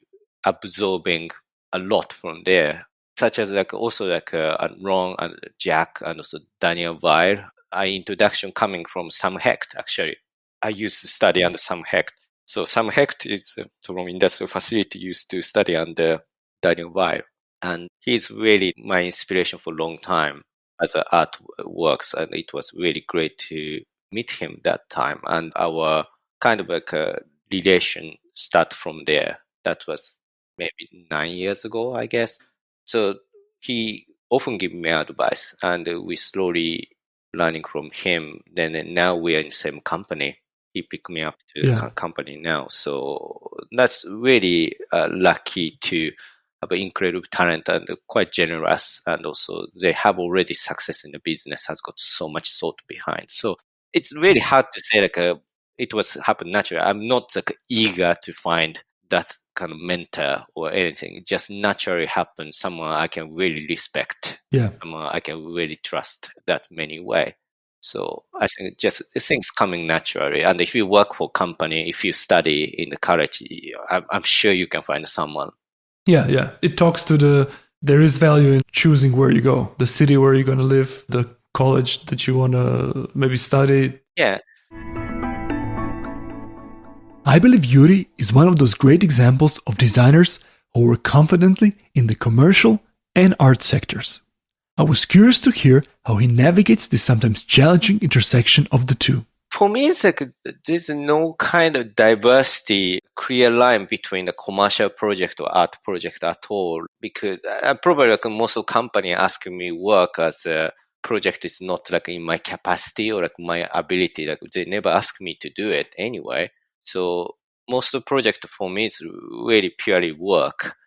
absorbing a lot from there, such as like also like Ron and Jack and also Daniel Weil. Introduction coming from Sam Hecht, actually. I used to study under Sam Hecht. So Sam Hecht is from industrial facility, used to study under Daniel Weil. And he's really my inspiration for a long time as an artworks. And it was really great to meet him that time. And our kind of like a relation start from there. That was maybe 9 years ago, I guess. So he often give me advice, and we slowly learning from him. Then now we are in the same company. He picked me up to the company now. So that's really lucky to have an incredible talent and quite generous. And also they have already success in the business, has got so much thought behind. So it's really hard to say like it was happened naturally. I'm not like eager to find that kind of mentor or anything. It just naturally happened. Someone I can really respect. Yeah. Someone I can really trust that many way. So I think just things coming naturally. And if you work for a company, if you study in the college, I'm sure you can find someone. Yeah. It talks to there is value in choosing where you go, the city where you're going to live, the college that you want to maybe study. Yeah. I believe Yuri is one of those great examples of designers who work confidently in the commercial and art sectors. I was curious to hear how he navigates this sometimes challenging intersection of the two. For me, it's like there's no kind of diversity, clear line between the commercial project or art project at all. Because probably like most of company asking me work as a project is not like in my capacity or like my ability. Like they never ask me to do it anyway. So most of the project for me is really purely work.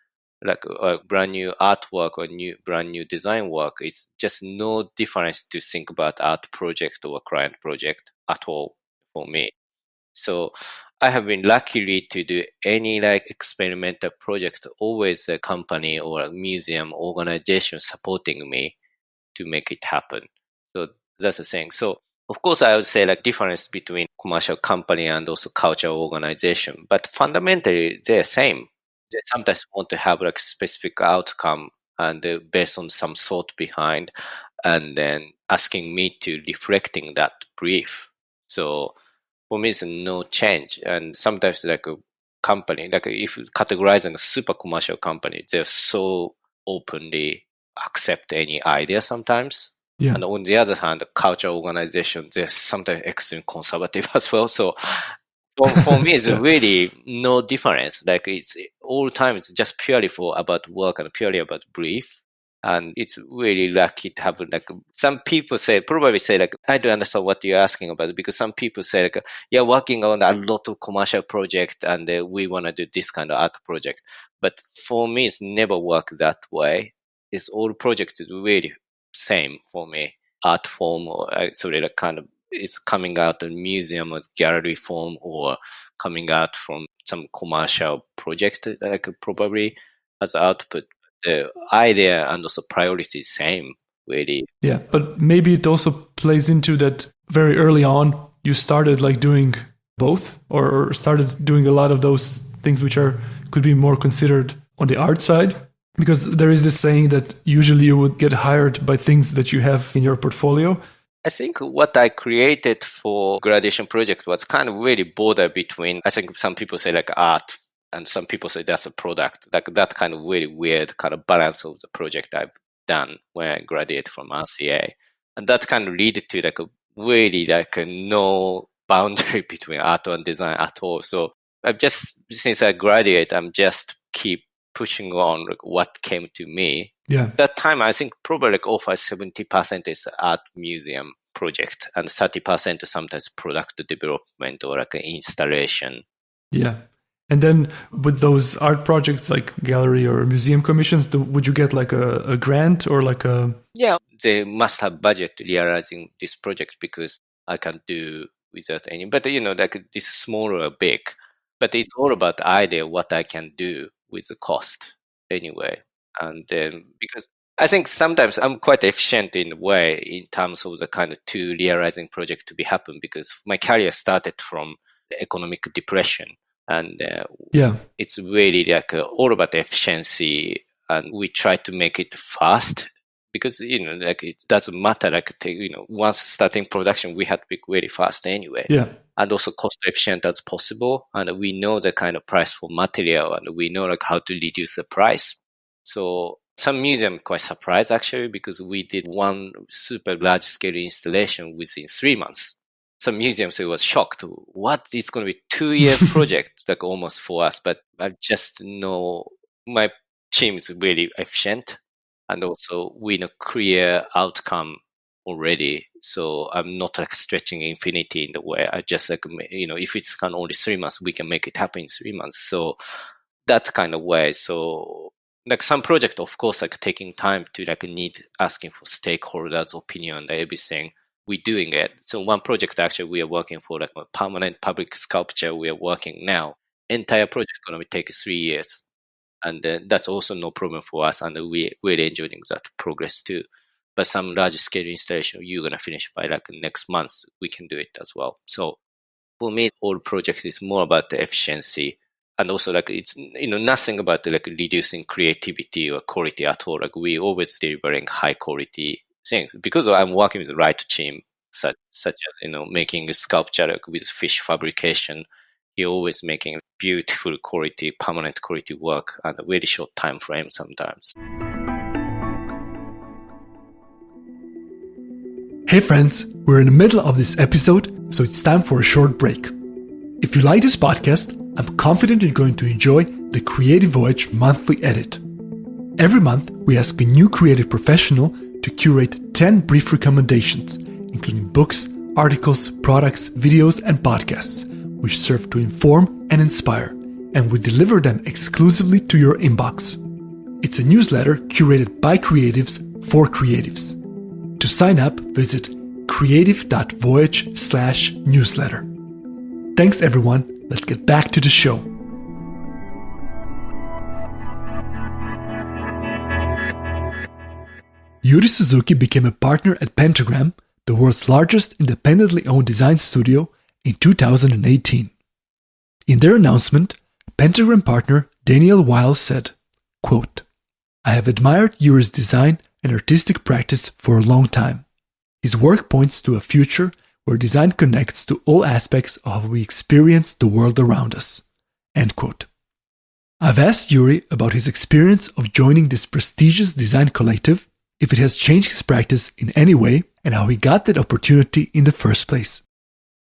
Like a brand new artwork or brand new design work. It's just no difference to think about art project or client project at all for me. So I have been lucky to do any like experimental project, always a company or a museum organization supporting me to make it happen. So that's the thing. So of course, I would say like difference between commercial company and also cultural organization, but fundamentally they're same. They sometimes want to have like specific outcome and based on some thought behind, and then asking me to reflecting that brief. So for me, it's no change. And sometimes like a company, like if categorizing a super commercial company, they're so openly accept any idea sometimes. Yeah. And on the other hand, the cultural organization, they're sometimes extremely conservative as well. So for me, it's really no difference. Like it's all the time, it's just purely about work and purely about brief. And it's really lucky to have like some people probably say like, I don't understand what you're asking about, because some people say like, yeah, working on a lot of commercial project and we want to do this kind of art project. But for me, it's never worked that way. It's all projects is really same for me. Art form or like kind of it's coming out of museum or gallery form or coming out from some commercial project like probably as output. The idea and also priority is same, really. Yeah, but maybe it also plays into that very early on you started like doing both or started doing a lot of those things which could be more considered on the art side. Because there is this saying that usually you would get hired by things that you have in your portfolio. I think what I created for graduation project was kind of really border between, I think some people say like art and some people say that's a product, like that kind of really weird kind of balance of the project I've done when I graduated from RCA. And that kind of lead to like a really like a no boundary between art and design at all. So I've just, since I graduated, I'm just keep pushing on like what came to me. Yeah. That time, I think probably like over 70% is art museum project and 30% sometimes product development or like an installation. Yeah. And then with those art projects like gallery or museum commissions, would you get like a grant or like a... Yeah, they must have budget realizing this project because I can't do without any. But like this small or big. But it's all about the idea what I can do with the cost anyway. And then because I think sometimes I'm quite efficient in a way in terms of the kind of to realizing project to be happen because my career started from the economic depression. And it's really like all about efficiency, and we try to make it fast because like it doesn't matter. Like once starting production, we had to be very fast anyway. Yeah, and also cost efficient as possible. And we know the kind of price for material, and we know like how to reduce the price. So some museum quite surprised actually because we did one super large scale installation within 3 months. Some museums, it was shocked. What? It's going to be 2 years project, like almost for us. But I just know my team is really efficient, and also we know clear outcome already. So I'm not like stretching infinity in the way. I just like if it's kind of only 3 months, we can make it happen in 3 months. So that kind of way. So like some project, of course, like taking time to like need asking for stakeholders' opinion and everything. We're doing it. So one project actually we are working for like a permanent public sculpture we are working now. Entire project is going to take 3 years. And that's also no problem for us. And we're really enjoying that progress too. But some large scale installation, you're going to finish by like next month. We can do it as well. So for me, all projects is more about the efficiency. And also like it's, nothing about like reducing creativity or quality at all. Like we always delivering high quality things because I'm working with the right team, such as making a sculpture like with fish fabrication. You're always making beautiful quality, permanent quality work and a very short time frame sometimes. Hey friends, we're in the middle of this episode, so it's time for a short break. If you like this podcast, I'm confident you're going to enjoy the Creative Voyage monthly edit. Every month, we ask a new creative professional to curate 10 brief recommendations, including books, articles, products, videos, and podcasts, which serve to inform and inspire, and we deliver them exclusively to your inbox. It's a newsletter curated by creatives for creatives. To sign up, visit creative.voyage/newsletter. Thanks everyone, let's get back to the show. Yuri Suzuki became a partner at Pentagram, the world's largest independently owned design studio, in 2018. In their announcement, Pentagram partner Daniel Weil said, quote, "I have admired Yuri's design and artistic practice for a long time. His work points to a future where design connects to all aspects of how we experience the world around us." End quote. I've asked Yuri about his experience of joining this prestigious design collective, if it has changed his practice in any way, and how he got that opportunity in the first place.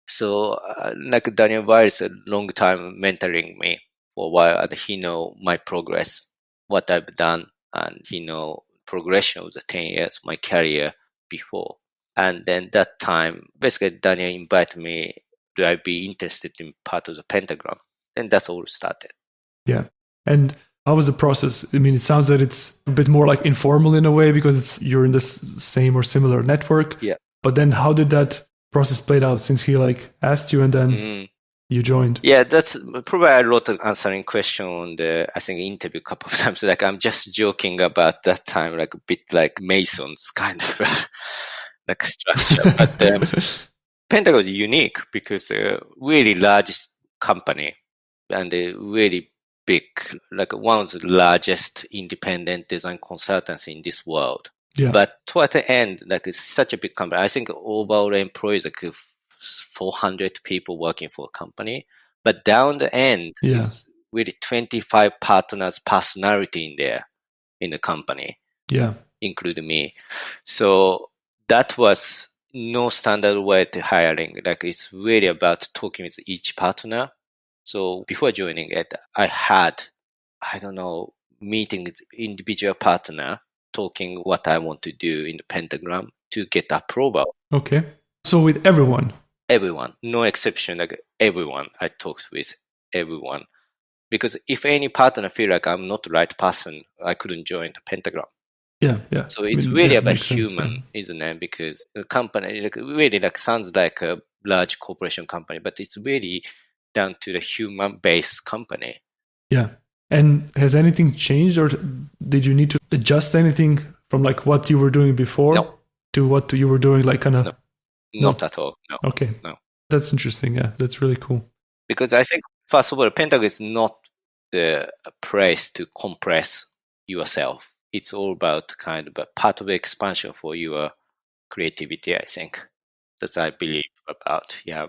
So, like Daniel Weil is a long time mentoring me for a while, and he know my progress, what I've done, and he know progression of the 10 years, my career before. And then that time, basically Daniel invited me, do I be interested in part of the Pentagram? And that's all started. Yeah. And how was the process? I mean, it sounds that it's a bit more like informal in a way because you're in this same or similar network. Yeah. But then how did that process played out since he like asked you and then you joined? Yeah, that's probably a lot of answering question on the, I think, interview a couple of times. Like I'm just joking about that time, like a bit like Masons kind of like structure. But Pentagon is unique because a really large company and a really big, like one of the largest independent design consultancy in this world. Yeah. But toward the end, like it's such a big company. I think overall employees like 400 people working for a company. But down the end, it's really 25 partners' personality in there in the company. Yeah. including me. So that was no standard way to hiring. Like it's really about talking with each partner. So before joining it, I had, meeting with individual partner, talking what I want to do in the Pentagram to get approval. Okay. So with everyone? Everyone, no exception, like everyone. I talked with everyone. Because if any partner feel like I'm not the right person, I couldn't join the Pentagram. Yeah. So it's really about human, isn't it? Because the company really sounds like a large corporation company, but it's really down to the human-based company. Yeah. And has anything changed, or did you need to adjust anything from what you were doing before to what you were doing No. Not at all. No. Okay. No. That's interesting. Yeah, that's really cool. Because I think, first of all, Pentagram is not the place to compress yourself. It's all about kind of a part of the expansion for your creativity, I think. That's what I believe about, yeah.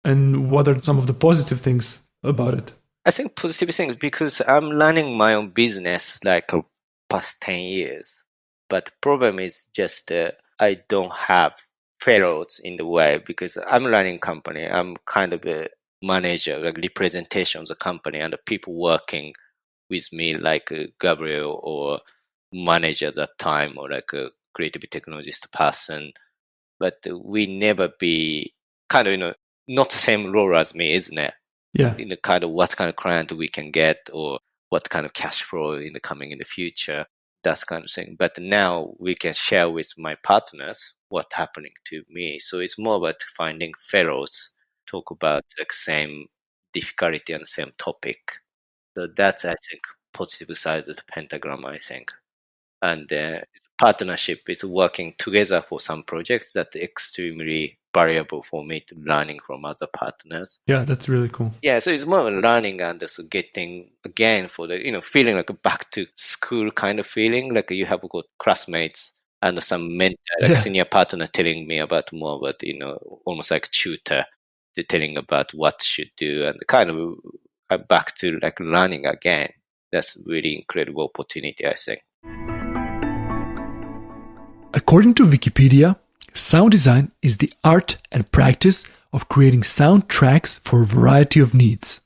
And what are some of the positive things about it? I think positive things because I'm running my own business past 10 years. But problem is just I don't have fellows in the way because I'm running a company. I'm kind of a manager, representation of the company and the people working with me like Gabriel or manager at that time or a creative technologist person. But we never be kind of, not the same role as me, isn't it? Yeah. In the kind of what kind of client we can get or what kind of cash flow in the future, that kind of thing. But now we can share with my partners what's happening to me. So it's more about finding fellows, talk about same difficulty and same topic. So that's, I think, positive side of the Pentagram, I think. And partnership is working together for some projects that's extremely valuable for me to learning from other partners. Yeah, that's really cool. Yeah, so it's more of learning and just getting, again, for the, feeling like a back to school kind of feeling, like you have got classmates and some mentor, senior partner telling me about more about, almost like tutor, telling about what should do and kind of back to learning again. That's really incredible opportunity, I think. According to Wikipedia, sound design is the art and practice of creating soundtracks for a variety of needs.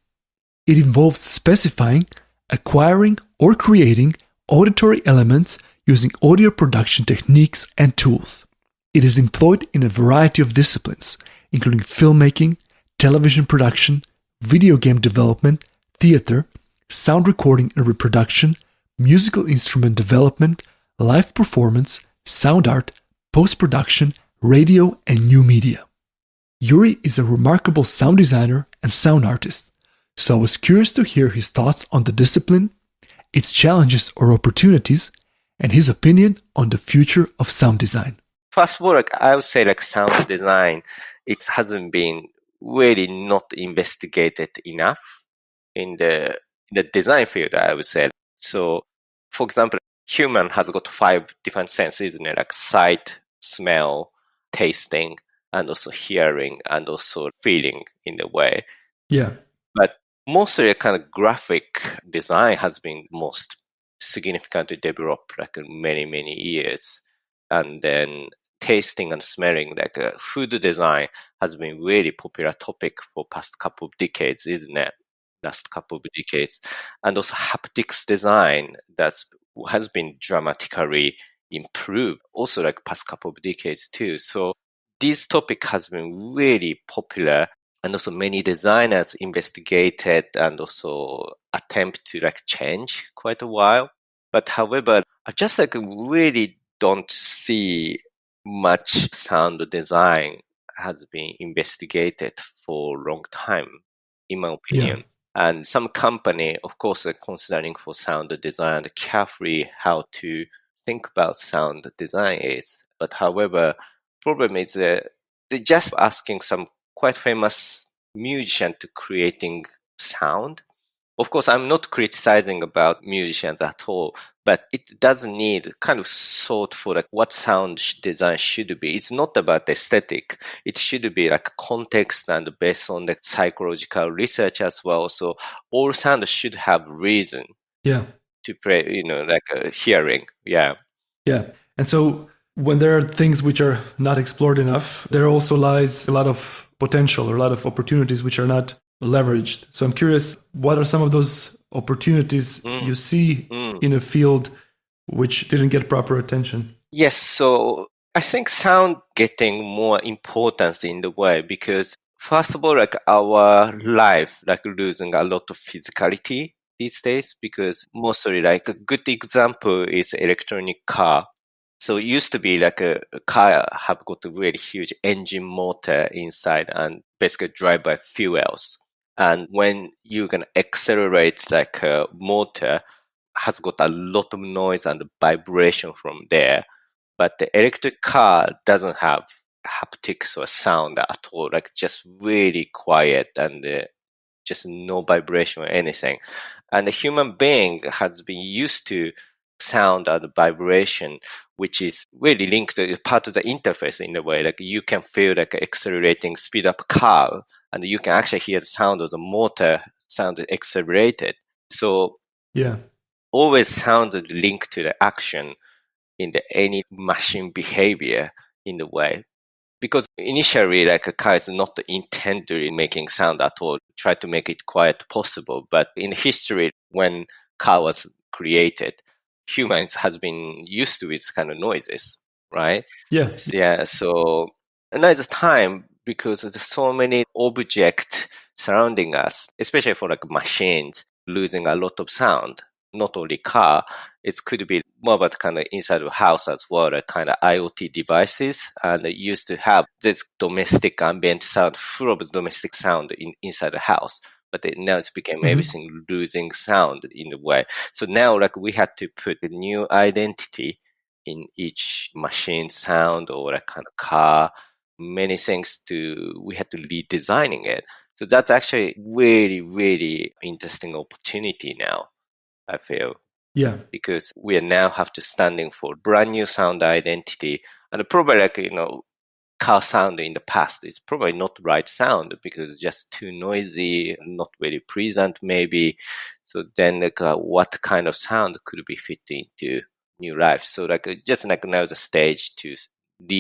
It involves specifying, acquiring, or creating auditory elements using audio production techniques and tools. It is employed in a variety of disciplines, including filmmaking, television production, video game development, theater, sound recording and reproduction, musical instrument development, live performance, sound art, post-production, radio, and new media. Yuri is a remarkable sound designer and sound artist, so I was curious to hear his thoughts on the discipline, its challenges or opportunities, and his opinion on the future of sound design. First of all, I would say sound design, it hasn't been really not investigated enough in the design field, I would say. So, for example, human has got 5 different senses, isn't it? Like sight, smell, tasting, and also hearing, and also feeling in a way. Yeah. But mostly kind of graphic design has been most significantly developed many, many years. And then tasting and smelling, food design has been really popular topic for past couple of decades, isn't it? Last couple of decades. And also haptics design has been dramatically improved also past couple of decades too. So this topic has been really popular and also many designers investigated and also attempt to change quite a while. But however, I just really don't see much sound design has been investigated for a long time, in my opinion. Yeah. And some company, of course, are considering for sound design carefully how to think about sound design is. But however, problem is they're just asking some quite famous musician to creating sound. Of course, I'm not criticizing about musicians at all, but it does need kind of thought for what sound design should be. It's not about aesthetic. It should be context and based on the psychological research as well. So all sound should have reason. Yeah. To play, hearing. Yeah. Yeah. And so when there are things which are not explored enough, there also lies a lot of potential or a lot of opportunities which are not leveraged. So I'm curious, what are some of those opportunities you see in a field which didn't get proper attention? Yes, so I think sound getting more importance in the way because first of all, like our life, like losing a lot of physicality these days because mostly like a good example is electronic car. So it used to be like a car have got a really huge engine motor inside and basically drive by fuels. And when you can accelerate like a motor has got a lot of noise and vibration from there. But the electric car doesn't have haptics or sound at all, like just really quiet and just no vibration or anything. And the human being has been used to sound and vibration, which is really linked to part of the interface in a way. Like you can feel like accelerating speed up car and you can actually hear the sound of the motor sound accelerated. So yeah, always sounded linked to the action in the any machine behavior in the way. Because initially, like a car is not intended in making sound at all, try to make it quiet possible. But in history, when car was created, humans has been used to these kind of noises, right? yeah, Yeah. So another time, because there's so many objects surrounding us, especially for like machines, losing a lot of sound. Not only car, it could be more about kind of inside of the house as well, like kind of IoT devices. And it used to have this domestic ambient sound, full of domestic sound inside the house. But now it's became everything losing sound in a way. So now like we had to put a new identity in each machine sound or a kind of car, many things we had to redesigning it. So that's actually really, really interesting opportunity now, I feel. yeah, Because we now have to standing for brand new sound identity and probably like, car sound in the past is probably not right sound because it's just too noisy, not very present maybe. So then like what kind of sound could be fit into new life? So like just like now the stage to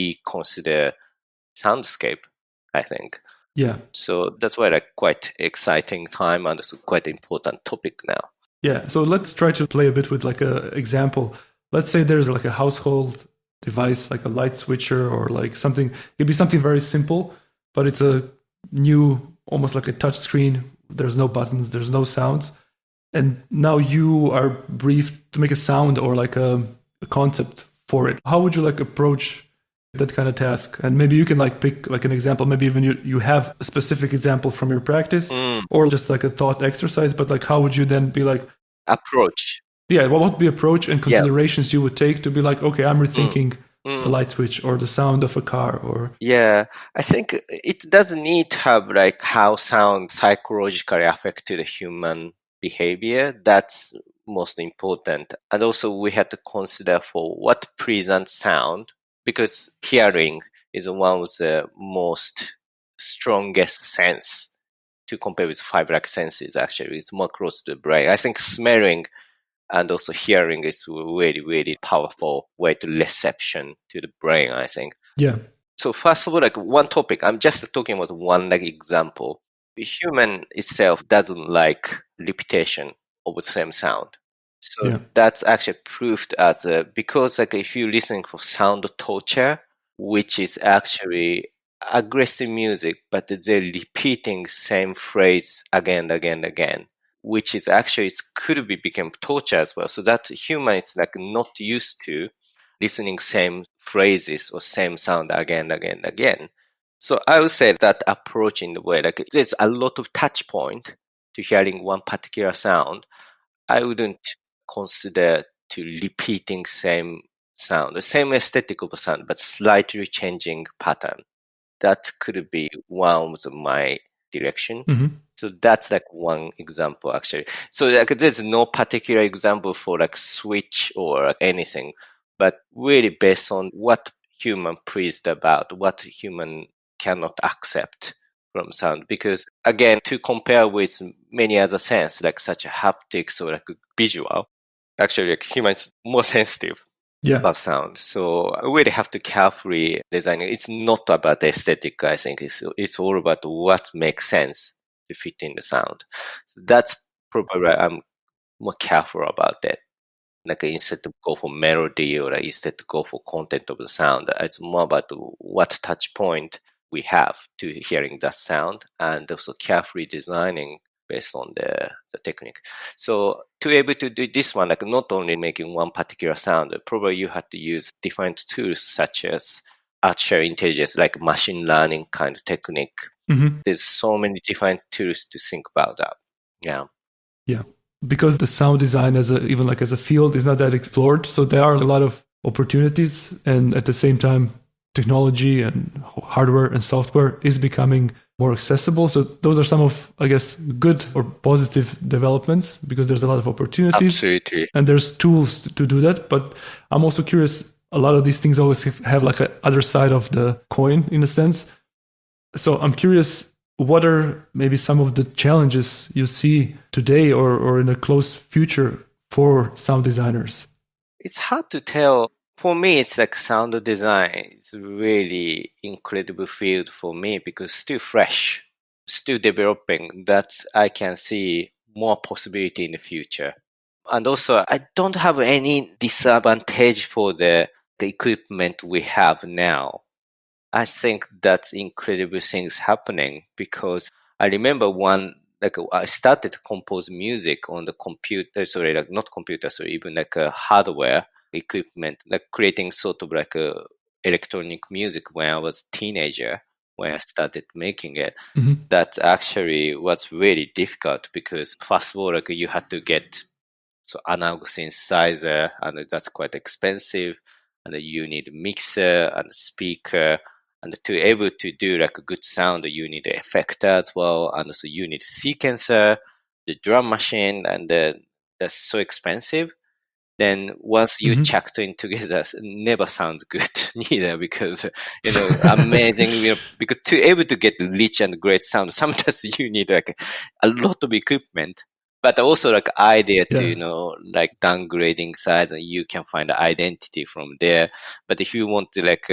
reconsider soundscape, I think. yeah. So that's why like quite exciting time and it's quite important topic now. Yeah, so let's try to play a bit with like a example. Let's say there's like a household device, like a light switcher or like something. It'd be something very simple, but it's a new, almost like a touch screen. There's no buttons, there's no sounds. And now you are briefed to make a sound or like a concept for it. How would you like approach that kind of task? And maybe you can like pick like an example, maybe even you have a specific example from your practice or just like a thought exercise, but like how would you then be like approach? Yeah, what would be approach and considerations you would take to be like, okay, I'm rethinking the light switch or the sound of a car or Yeah, I think it doesn't need to have like how sound psychologically affected the human behavior. That's most important. And also we have to consider for what presents sound because hearing is one of the most strongest sense to compare with five like senses actually. It's more close to the brain. I think smelling and also hearing is really, really powerful way to reception to the brain, I think. yeah. So first of all, like one topic, I'm just talking about one like example. The human itself doesn't like repetition of the same sound. So that's actually proved as because like if you're listening for sound torture, which is actually aggressive music, but they're repeating same phrase again, which is actually it could be become torture as well. So that human is like not used to listening same phrases or same sound again. So I would say that approach in the way like there's a lot of touch point to hearing one particular sound. I wouldn't consider to repeating same sound, the same aesthetic of a sound, but slightly changing pattern. That could be one of my direction. So that's like one example actually. So like there's no particular example for like switch or anything, but really based on what human pleased about, what human cannot accept from sound. Because again, to compare with many other sense, like such a haptics or like visual, actually like humans more sensitive Yeah. about sound. So I really have to carefully design it. It's not about aesthetic, I think. It's all about what makes sense to fit in the sound. So that's probably why I'm more careful about that. Like instead to go for melody or instead to go for content of the sound, it's more about what touch point we have to hearing that sound and also carefully designing based on the technique. So to be able to do this one, like not only making one particular sound, probably you had to use different tools such as artificial intelligence, like machine learning kind of technique. Mm-hmm. There's so many different tools to think about that. Yeah. Yeah. Because the sound design even as a field is not that explored. So there are a lot of opportunities, and at the same time, technology and hardware and software is becoming more accessible. So those are some of, I guess, good or positive developments because there's a lot of opportunities. Absolutely. And there's tools to do that. But I'm also curious, a lot of these things always have like a other side of the coin in a sense. So I'm curious, what are maybe some of the challenges you see today or in a close future for sound designers? It's hard to tell. For me, it's like sound design. It's really incredible field for me because it's still fresh, still developing. That I can see more possibility in the future. And also, I don't have any disadvantage for the equipment we have now. I think that's incredible things happening because I remember I started to compose music on the computer, even like a hardware equipment, like creating sort of like a electronic music when I was a teenager, when I started making it. Mm-hmm. That actually was really difficult because first of all, like you had to get analog synthesizer and that's quite expensive. And you need a mixer and a speaker. And to be able to do like a good sound, you need an effector as well. And also you need a sequencer, the drum machine, and that's so expensive. Then once you chucked in together, it never sounds good neither because, amazing, because to be able to get rich and great sound, sometimes you need like a lot of equipment. But also like idea to, like downgrading size and you can find the identity from there. But if you want to like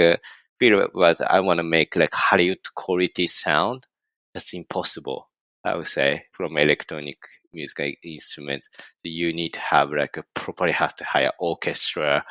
feel what I want to make like Hollywood quality sound, that's impossible, I would say, from electronic music instrument. So you need to have probably have to hire orchestra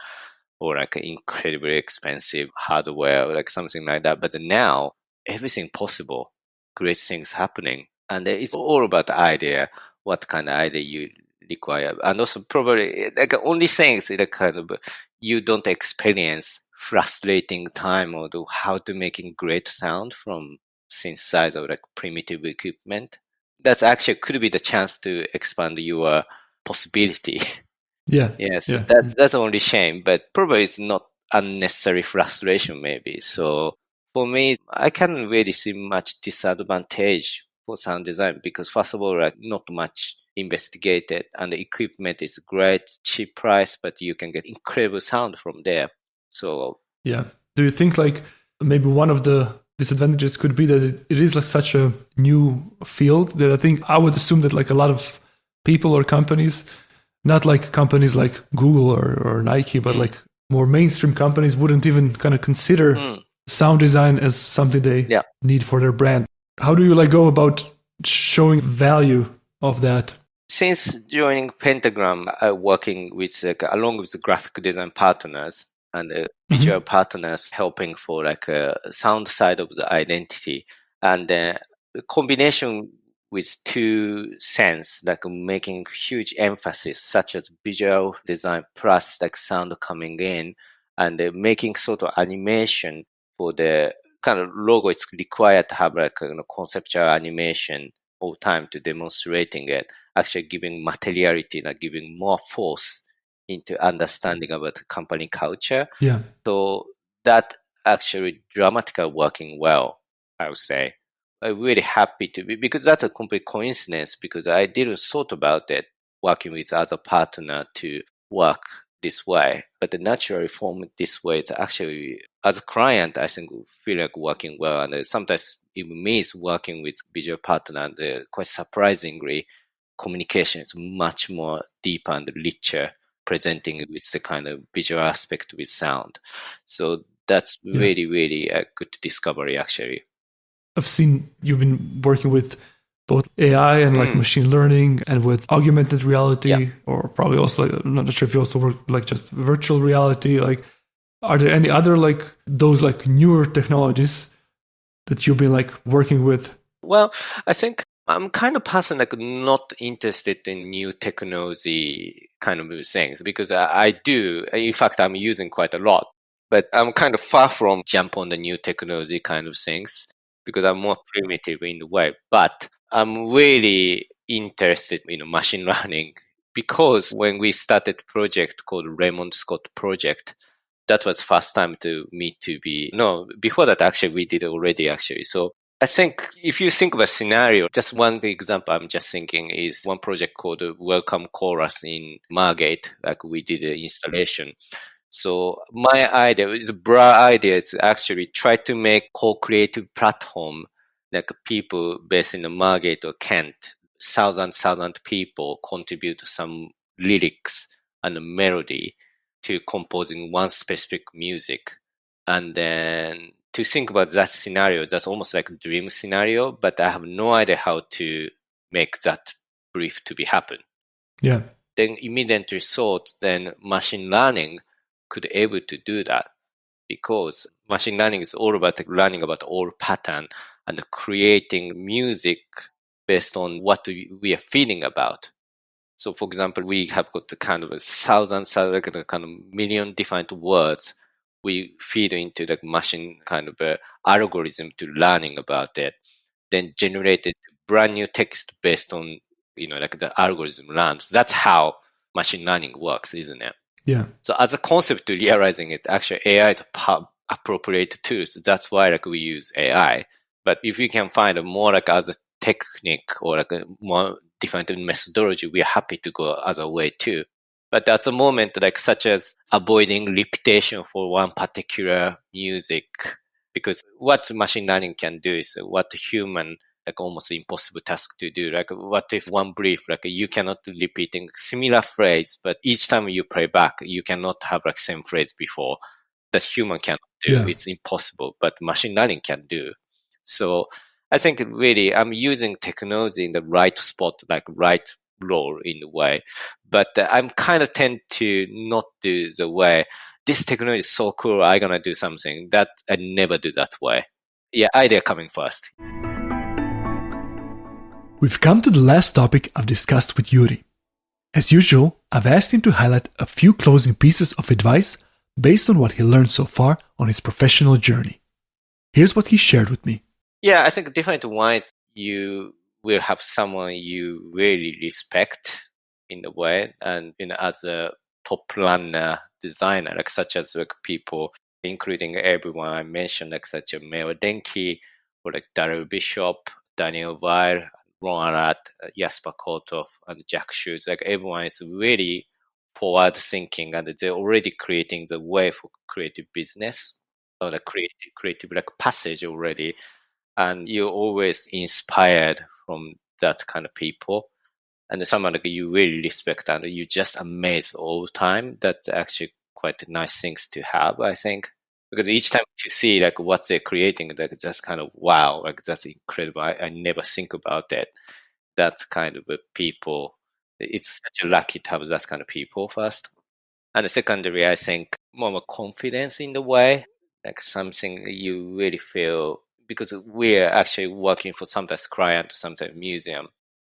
or like an incredibly expensive hardware or like something like that. But now everything possible, great things happening. And it's all about the idea, what kind of idea you require. And also probably like only things like kind of you don't experience frustrating time or how to making great sound from synthesizer or like primitive equipment. That's actually could be the chance to expand your possibility. Yeah. Yes, Yeah. that's only shame, but probably it's not unnecessary frustration maybe. So for me, I can't really see much disadvantage for sound design because first of all, like not much investigated and the equipment is great, cheap price, but you can get incredible sound from there. So yeah. Do you think like maybe one of the disadvantages could be that it is like such a new field that I think I would assume that like a lot of people or companies, not like companies like Google or Nike, but like more mainstream companies wouldn't even kind of consider sound design as something they need for their brand. How do you like go about showing value of that? Since joining Pentagram, working with along with the graphic design partners and visual partners helping for like a sound side of the identity and the combination with two sense, like making huge emphasis such as visual design plus like sound coming in and making sort of animation for the kind of logo. It's required to have like conceptual animation all time to demonstrating it, actually giving materiality, like giving more force into understanding about the company culture. Yeah. So that actually dramatically working well, I would say. I'm really happy to be, because that's a complete coincidence because I didn't thought about it working with other partner to work this way, but the naturally form this way is actually, as a client, I think feel like working well. And sometimes even me is working with visual partner and quite surprisingly, communication is much more deeper and richer presenting with the kind of visual aspect with sound. So that's really, really a good discovery, actually. I've seen you've been working with both AI and like machine learning and with augmented reality, or probably also, like, I'm not sure if you also work like just virtual reality. Like, are there any other like those like newer technologies that you've been like working with? Well, I think I'm kind of person like not interested in new technology kind of things, because I do. In fact, I'm using quite a lot, but I'm kind of far from jump on the new technology kind of things because I'm more primitive in the way. But I'm really interested in machine learning, because when we started a project called Raymond Scott Project, that was first time to me to be, no, before that actually we did already actually. So I think if you think of a scenario, just one example I'm just thinking is one project called Welcome Chorus in Margate, like we did an installation. So my idea, the broad idea is actually try to make co-creative platform, like people based in the Margate or Kent, thousand people contribute some lyrics and a melody to composing one specific music. And then to think about that scenario, that's almost like a dream scenario, but I have no idea how to make that brief to be happen. Yeah. Then immediately thought then machine learning could able to do that, because machine learning is all about learning about all pattern and creating music based on what we are feeling about. So for example, we have got the kind of like kind of million different words we feed into the machine kind of algorithm to learning about it, then generated brand new text based on, like the algorithm learns. That's how machine learning works, isn't it? Yeah. So as a concept to realizing it, actually AI is appropriate too. So that's why like we use AI. But if we can find a more like as a technique or like a more different methodology, we're happy to go other way too. But at the moment, like such as avoiding repetition for one particular music, because what machine learning can do is what human like almost impossible task to do. Like what if one brief, like you cannot repeating similar phrase, but each time you play back, you cannot have like same phrase before that human cannot do. Yeah. It's impossible, but machine learning can do. So I think really I'm using technology in the right spot, like right role in a way, but I'm kind of tend to not do the way this technology is so cool, I'm going to do something that I never do that way. Yeah, idea coming first. We've come to the last topic I've discussed with Yuri. As usual, I've asked him to highlight a few closing pieces of advice based on what he learned so far on his professional journey. Here's what he shared with me. Yeah, I think different ways you will have someone you really respect in a way, and as a top runner designer, like such as like people, including everyone I mentioned, like such as Meo Denki or like Daryl Bishop, Daniel Weil, Ron Arat, Jasper Kotov, and Jack Schultz. Like everyone is really forward thinking, and they're already creating the way for creative business or the creative like passage already. And you're always inspired from that kind of people. And someone like you really respect and you just amazed all the time. That's actually quite nice things to have, I think. Because each time you see like what they're creating, like that's kind of wow, like that's incredible. I never think about that. That kind of people. It's such a lucky to have that kind of people first. And the secondary, I think more confidence in the way, like something you really feel, because we're actually working for sometimes client, sometimes museum,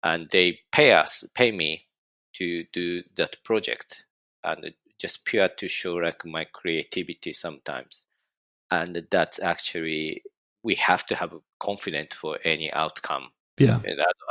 and they pay me to do that project, and just pure to show like my creativity sometimes. And that's actually, we have to have confidence for any outcome. Yeah.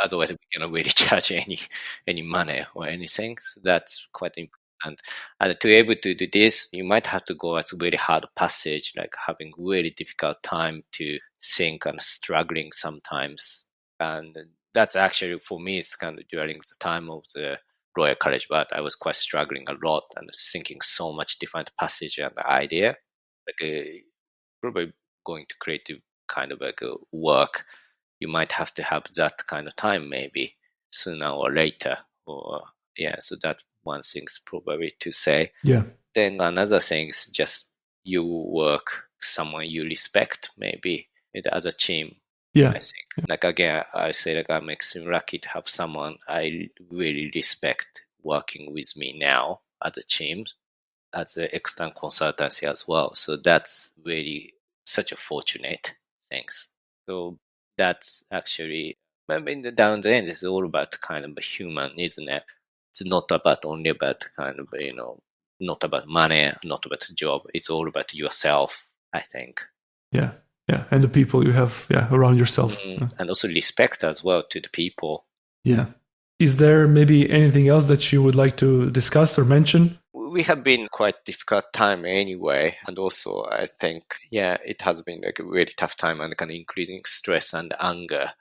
Otherwise we cannot really charge any money or anything. So that's quite important. And to be able to do this, you might have to go at a very hard passage, like having really difficult time to think and struggling sometimes. And that's actually for me, it's kind of during the time of the Royal College, but I was quite struggling a lot and thinking so much different passage and idea. Like probably going to creative kind of like a work, you might have to have that kind of time maybe sooner or later. Or yeah, so that's one thing probably to say. Yeah. Then another thing is just you work someone you respect, maybe with the other team. Yeah. I think. Like again, I say like I'm extremely lucky to have someone I really respect working with me now as a team, as an external consultancy as well. So that's really such a fortunate thing. So that's actually, I mean, down the end, it's all about kind of a human, isn't it? It's not about only about kind of, not about money, not about the job. It's all about yourself, I think. Yeah. Yeah. And the people you have around yourself. And also respect as well to the people. Yeah. Is there maybe anything else that you would like to discuss or mention? We have been quite difficult time anyway. And also, I think, it has been like a really tough time and kind of increasing stress and anger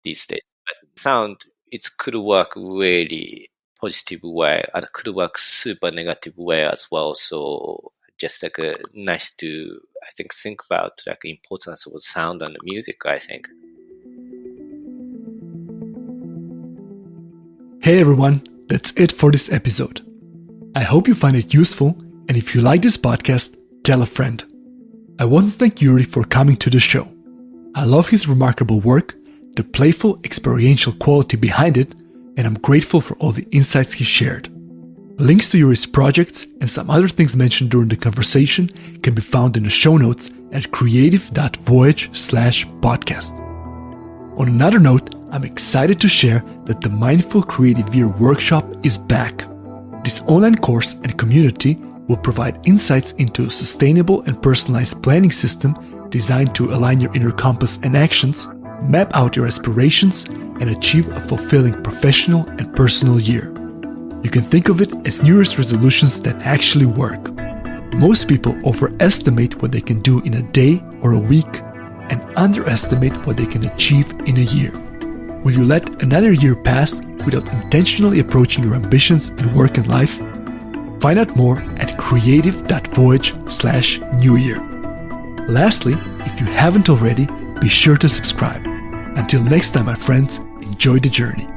these days. But sound, it could work really positive way and it could work super negative way as well. So just like nice to, I think about like the importance of sound and music, I think. Hey everyone, that's it for this episode. I hope you find it useful, and if you like this podcast, tell a friend. I want to thank Yuri for coming to the show. I love his remarkable work, the playful, experiential quality behind it, and I'm grateful for all the insights he shared. Links to Yuri's projects and some other things mentioned during the conversation can be found in the show notes at creative.voyage/podcast. On another note, I'm excited to share that the Mindful Creative Year workshop is back. This online course and community will provide insights into a sustainable and personalized planning system designed to align your inner compass and actions, map out your aspirations, and achieve a fulfilling professional and personal year. You can think of it as New Year's resolutions that actually work. Most people overestimate what they can do in a day or a week and underestimate what they can achieve in a year. Will you let another year pass without intentionally approaching your ambitions in work and life? Find out more at creative.voyage/New Year. Lastly, if you haven't already, be sure to subscribe. Until next time, my friends, enjoy the journey.